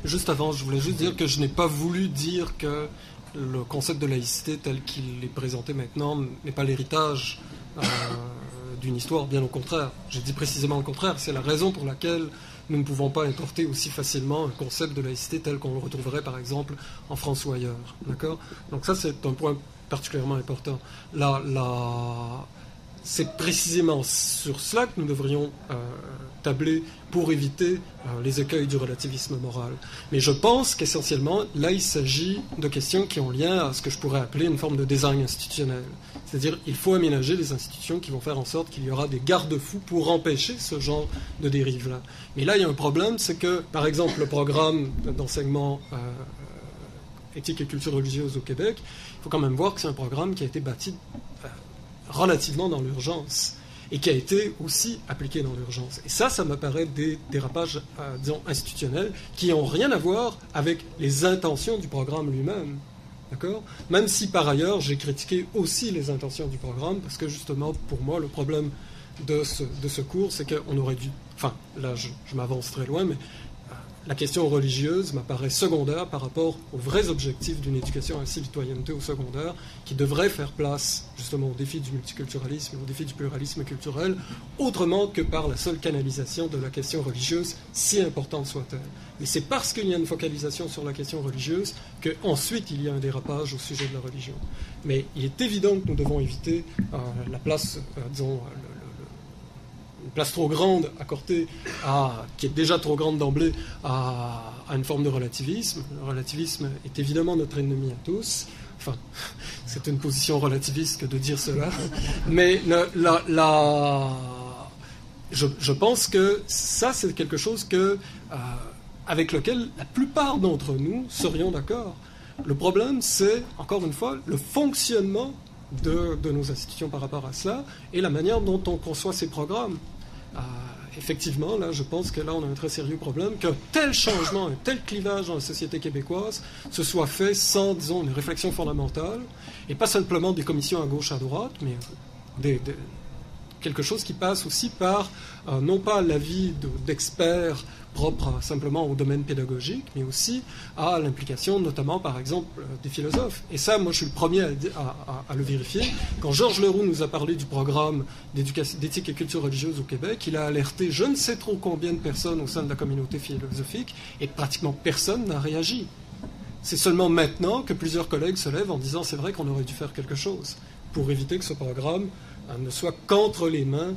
Juste avant, je voulais juste dire que je n'ai pas voulu dire que le concept de laïcité tel qu'il est présenté maintenant n'est pas l'héritage d'une histoire, bien au contraire. J'ai dit précisément le contraire. C'est la raison pour laquelle nous ne pouvons pas importer aussi facilement un concept de laïcité tel qu'on le retrouverait par exemple en France ou ailleurs. D'accord ? Donc ça, c'est un point particulièrement important. C'est précisément sur cela que nous devrions tabler pour éviter les écueils du relativisme moral. Mais je pense qu'essentiellement, là, il s'agit de questions qui ont lien à ce que je pourrais appeler une forme de design institutionnel. C'est-à-dire, il faut aménager des institutions qui vont faire en sorte qu'il y aura des garde-fous pour empêcher ce genre de dérive-là. Mais là, il y a un problème, c'est que, par exemple, le programme d'enseignement éthique et culture religieuse au Québec, il faut quand même voir que c'est un programme qui a été bâti relativement dans l'urgence et qui a été aussi appliqué dans l'urgence. Et ça m'apparaît des dérapages, disons, institutionnels qui n'ont rien à voir avec les intentions du programme lui-même. D'accord ? Même si, par ailleurs, j'ai critiqué aussi les intentions du programme, parce que, justement, pour moi, le problème de ce cours, c'est qu'on aurait dû... Enfin, là, je m'avance très loin, mais la question religieuse m'apparaît secondaire par rapport aux vrais objectifs d'une éducation à la citoyenneté au secondaire, qui devrait faire place justement au défi du multiculturalisme et au défi du pluralisme culturel, autrement que par la seule canalisation de la question religieuse, si importante soit-elle. Mais c'est parce qu'il y a une focalisation sur la question religieuse qu'ensuite il y a un dérapage au sujet de la religion. Mais il est évident que nous devons éviter la place, disons, une place trop grande accordée qui est déjà trop grande d'emblée à une forme de relativisme. Le relativisme est évidemment notre ennemi à tous. Enfin, c'est une position relativiste que de dire cela. Mais je pense que ça, c'est quelque chose avec lequel la plupart d'entre nous serions d'accord. Le problème, c'est, encore une fois, le fonctionnement de nos institutions par rapport à cela et la manière dont on conçoit ces programmes. Effectivement, là, je pense que là, on a un très sérieux problème, qu'un tel changement, un tel clivage dans la société québécoise se soit fait sans, disons, une réflexion fondamentale, et pas simplement des commissions à gauche, à droite, mais quelque chose qui passe aussi par, non pas l'avis d'experts propres simplement au domaine pédagogique, mais aussi à l'implication notamment, par exemple, des philosophes. Et ça, moi, je suis le premier à le vérifier. Quand Georges Leroux nous a parlé du programme d'éthique et culture religieuse au Québec, il a alerté je ne sais trop combien de personnes au sein de la communauté philosophique, et pratiquement personne n'a réagi. C'est seulement maintenant que plusieurs collègues se lèvent en disant c'est vrai qu'on aurait dû faire quelque chose pour éviter que ce programme ne soit qu'entre les mains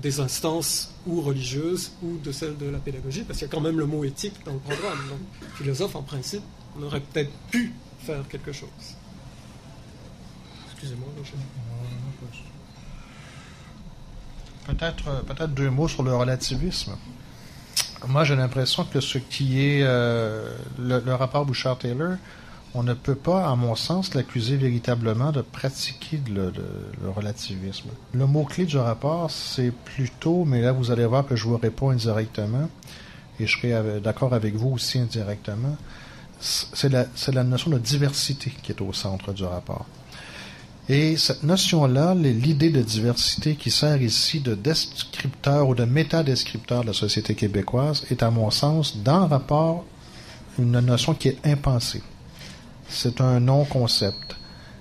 des instances ou religieuses ou de celles de la pédagogie, parce qu'il y a quand même le mot éthique dans le programme. Donc, philosophe, en principe, on aurait peut-être pu faire quelque chose. Excusez-moi. Peut-être deux mots sur le relativisme. Moi, j'ai l'impression que ce qui est le rapport Bouchard-Taylor, on ne peut pas, à mon sens, l'accuser véritablement de pratiquer le relativisme. Le mot-clé du rapport, c'est plutôt, mais là vous allez voir que je vous réponds indirectement, et je serai d'accord avec vous aussi indirectement, c'est la notion de diversité qui est au centre du rapport. Et cette notion-là, l'idée de diversité qui sert ici de descripteur ou de métadescripteur de la société québécoise est, à mon sens, dans le rapport, une notion qui est impensée. C'est un non-concept.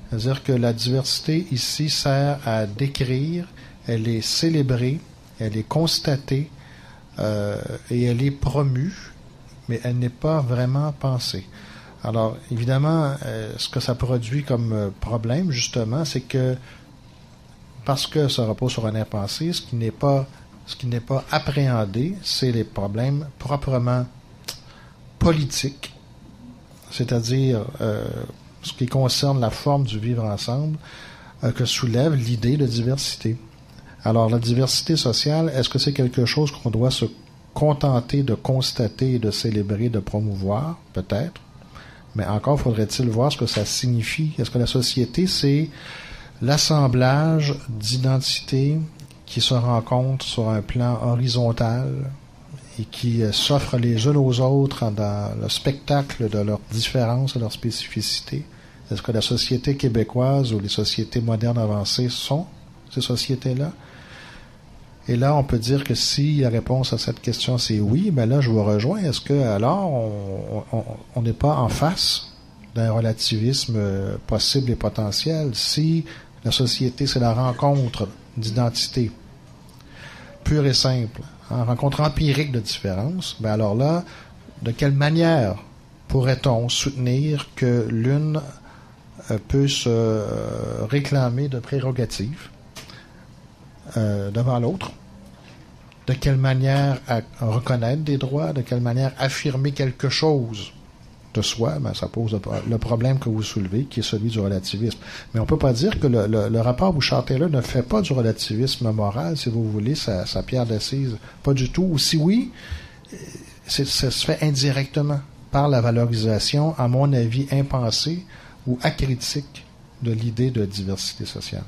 C'est-à-dire que la diversité ici sert à décrire, elle est célébrée, elle est constatée et elle est promue, mais elle n'est pas vraiment pensée. Alors, évidemment, ce que ça produit comme problème, justement, c'est que parce que ça repose sur un impensé, ce qui n'est pas appréhendé, c'est les problèmes proprement politiques, c'est-à-dire ce qui concerne la forme du vivre ensemble, que soulève l'idée de diversité. Alors, la diversité sociale, est-ce que c'est quelque chose qu'on doit se contenter de constater et de célébrer, de promouvoir? Peut-être. Mais encore faudrait-il voir ce que ça signifie. Est-ce que la société, c'est l'assemblage d'identités qui se rencontrent sur un plan horizontal et qui s'offrent les unes aux autres dans le spectacle de leurs différences et leurs spécificités? Est-ce que la société québécoise ou les sociétés modernes avancées sont ces sociétés-là? Et là, on peut dire que si la réponse à cette question c'est oui, ben là, je vous rejoins. Est-ce que alors on n'est pas en face d'un relativisme possible et potentiel si la société c'est la rencontre d'identités pure et simple, une rencontre empirique de différence? Ben alors là, de quelle manière pourrait-on soutenir que l'une peut se réclamer de prérogatives devant l'autre? De quelle manière reconnaître des droits? De quelle manière affirmer quelque chose de soi? Ben, ça pose le problème que vous soulevez, qui est celui du relativisme. Mais on peut pas dire que le rapport Bouchard-Taylor ne fait pas du relativisme moral, si vous voulez, sa pierre d'assise. Pas du tout. Ou si oui, ça se fait indirectement par la valorisation, à mon avis, impensée ou acritique de l'idée de diversité sociale.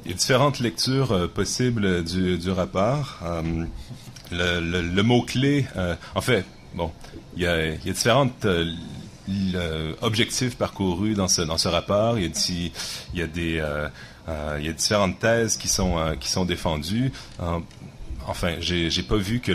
Il y a différentes lectures possibles du rapport. Le mot-clé, en fait, bon, il y a différentes objectifs parcourus dans ce rapport. Il y a différentes thèses qui sont défendues. Enfin, j'ai pas vu que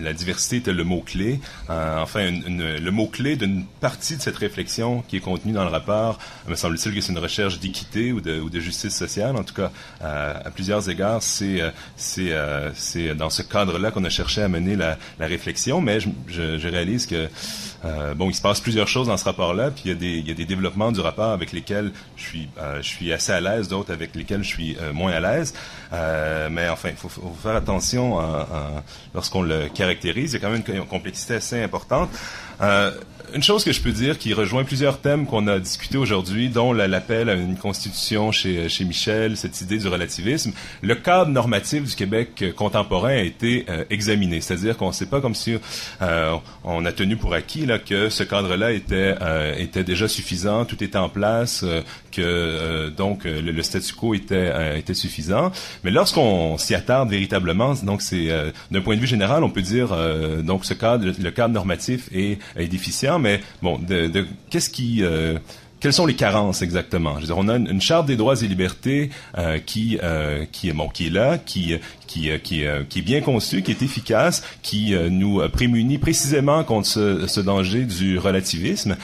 la diversité était le mot-clé. Le mot-clé d'une partie de cette réflexion qui est contenue dans le rapport, me semble-t-il que c'est une recherche d'équité ou de justice sociale. En tout cas, à plusieurs égards, c'est dans ce cadre-là qu'on a cherché à mener la réflexion. Mais je réalise que il se passe plusieurs choses dans ce rapport-là, puis il y a des développements du rapport avec lesquels je suis assez à l'aise, d'autres avec lesquels je suis moins à l'aise. Mais enfin, il faut faire attention lorsqu'on le caractérise. Il y a quand même une complexité assez importante. Une chose que je peux dire qui rejoint plusieurs thèmes qu'on a discutés aujourd'hui, dont l'appel à une constitution chez Michel, cette idée du relativisme, le cadre normatif du Québec contemporain a été examiné. C'est-à-dire qu'on ne sait pas comme si on a tenu pour acquis là, que ce cadre-là était déjà suffisant, tout était en place, donc le statu quo était suffisant. Mais lorsqu'on s'y attarde véritablement, donc c'est d'un point de vue général, on peut dire donc le cadre normatif est déficient. Mais bon, quelles sont les carences exactement? Je veux dire, on a une charte des droits et libertés qui est là, qui est bien conçue, qui est efficace, qui nous prémunit précisément contre ce danger du relativisme.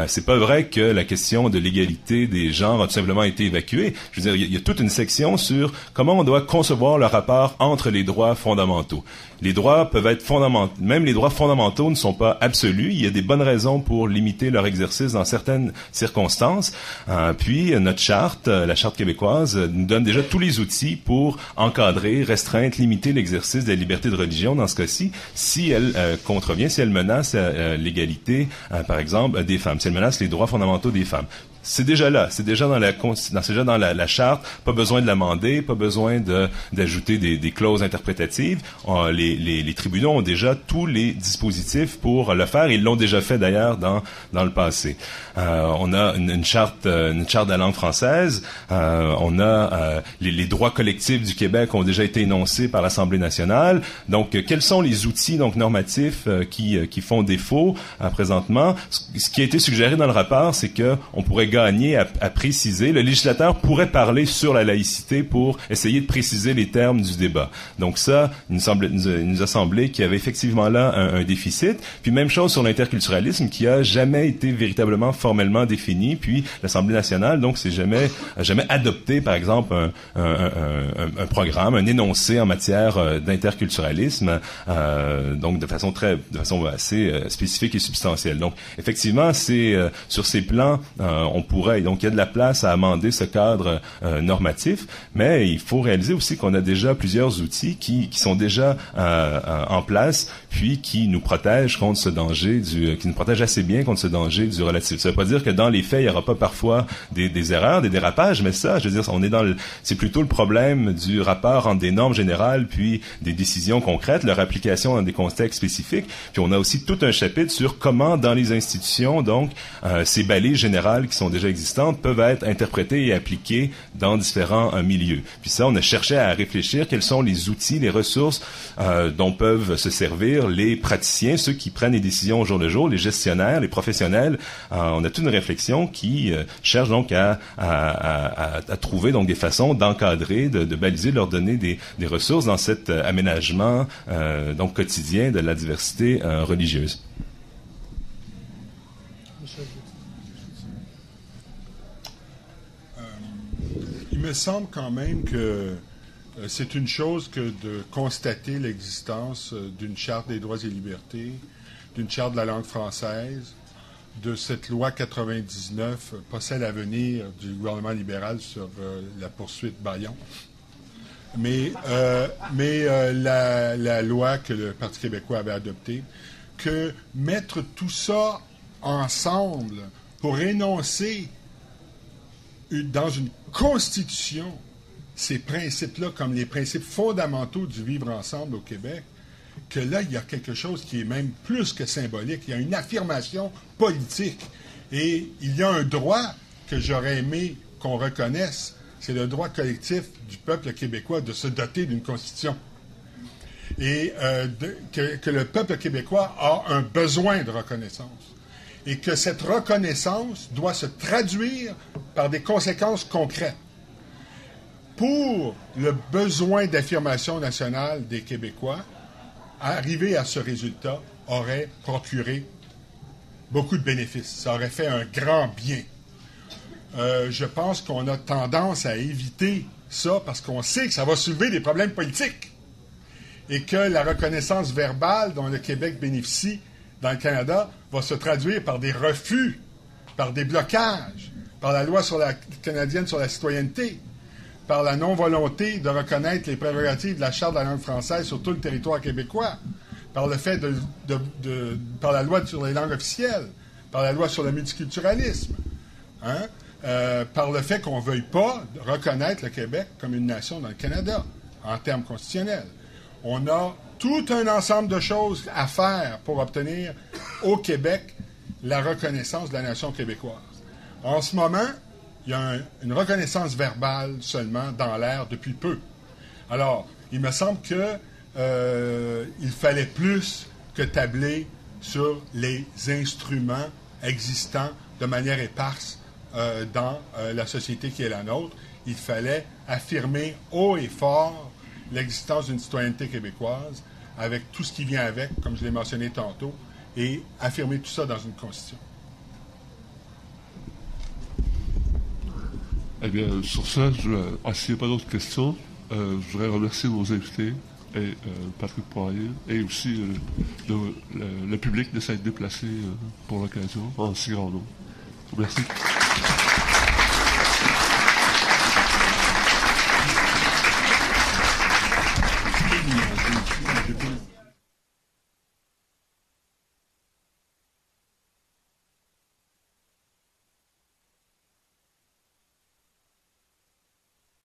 C'est pas vrai que la question de l'égalité des genres a tout simplement été évacuée. Je veux dire, il y a toute une section sur comment on doit concevoir le rapport entre les droits fondamentaux. Les droits peuvent être fondamentaux. Même les droits fondamentaux ne sont pas absolus. Il y a des bonnes raisons pour limiter leur exercice dans certaines circonstances. Puis notre charte, la charte québécoise, nous donne déjà tous les outils pour encadrer, restreindre, limiter l'exercice de la liberté de religion dans ce cas-ci, si elle contrevient, si elle menace l'égalité, par exemple, des femmes, si elle menace les droits fondamentaux des femmes. C'est déjà là, c'est déjà dans la charte, pas besoin de l'amender, pas besoin d'ajouter des clauses interprétatives. Les tribunaux ont déjà tous les dispositifs pour le faire, ils l'ont déjà fait d'ailleurs dans le passé. On a une charte de la langue française, on a les droits collectifs du Québec ont déjà été énoncés par l'Assemblée nationale. Donc quels sont les outils donc normatifs qui font défaut présentement? Ce qui a été suggéré dans le rapport, c'est que on pourrait gagner à préciser. Le législateur pourrait parler sur la laïcité pour essayer de préciser les termes du débat. Donc ça, il nous a semblé qu'il y avait effectivement là un déficit. Puis même chose sur l'interculturalisme qui a jamais été véritablement formellement défini. Puis l'Assemblée nationale, donc, c'est jamais adopté, par exemple, un programme, un énoncé en matière d'interculturalisme, donc de façon assez spécifique et substantielle. Donc effectivement, c'est sur ces plans, on pourrait. Donc, il y a de la place à amender ce cadre normatif, mais il faut réaliser aussi qu'on a déjà plusieurs outils qui sont déjà en place, puis qui nous protègent contre ce danger qui nous protègent assez bien contre ce danger du relatif. Ça veut pas dire que dans les faits, il y aura pas parfois des erreurs, des dérapages, mais ça, je veux dire, on est c'est plutôt le problème du rapport entre des normes générales puis des décisions concrètes, leur application dans des contextes spécifiques. Puis on a aussi tout un chapitre sur comment, dans les institutions, donc, ces balises générales qui sont déjà existantes peuvent être interprétées et appliquées dans différents milieux. Puis ça, on a cherché à réfléchir quels sont les outils, les ressources dont peuvent se servir les praticiens, ceux qui prennent les décisions au jour le jour, les gestionnaires, les professionnels. On a toute une réflexion qui cherche donc à trouver donc des façons d'encadrer, de baliser, de leur donner des ressources dans cet aménagement donc quotidien de la diversité religieuse. Il me semble quand même que c'est une chose que de constater l'existence d'une charte des droits et libertés, d'une charte de la langue française, de cette loi 99, possède l'avenir du gouvernement libéral sur la poursuite Bayon. Mais la loi que le Parti québécois avait adoptée, que mettre tout ça ensemble pour énoncer dans une constitution ces principes-là comme les principes fondamentaux du vivre ensemble au Québec, que là, il y a quelque chose qui est même plus que symbolique. Il y a une affirmation politique. Et il y a un droit que j'aurais aimé qu'on reconnaisse, c'est le droit collectif du peuple québécois de se doter d'une constitution. Et que le peuple québécois a un besoin de reconnaissance. Et que cette reconnaissance doit se traduire par des conséquences concrètes. Pour le besoin d'affirmation nationale des Québécois, arriver à ce résultat aurait procuré beaucoup de bénéfices. Ça aurait fait un grand bien. Je pense qu'on a tendance à éviter ça parce qu'on sait que ça va soulever des problèmes politiques et que la reconnaissance verbale dont le Québec bénéficie dans le Canada va se traduire par des refus, par des blocages, par la loi canadienne sur la citoyenneté, par la non-volonté de reconnaître les prérogatives de la Charte de la langue française sur tout le territoire québécois, par le fait par la loi sur les langues officielles, par la loi sur le multiculturalisme, par le fait qu'on ne veuille pas reconnaître le Québec comme une nation dans le Canada, en termes constitutionnels. On a tout un ensemble de choses à faire pour obtenir au Québec la reconnaissance de la nation québécoise. En ce moment, il y a une reconnaissance verbale seulement dans l'air depuis peu. Alors, il me semble qu'il fallait plus que tabler sur les instruments existants de manière éparse dans la société qui est la nôtre. Il fallait affirmer haut et fort l'existence d'une citoyenneté québécoise avec tout ce qui vient avec, comme je l'ai mentionné tantôt, et affirmer tout ça dans une constitution. Eh bien, sur ça, s'il n'y a pas d'autres questions, je voudrais remercier nos invités, et Patrick Poirier, et aussi le public de s'être déplacé pour l'occasion en si grand nombre. Merci.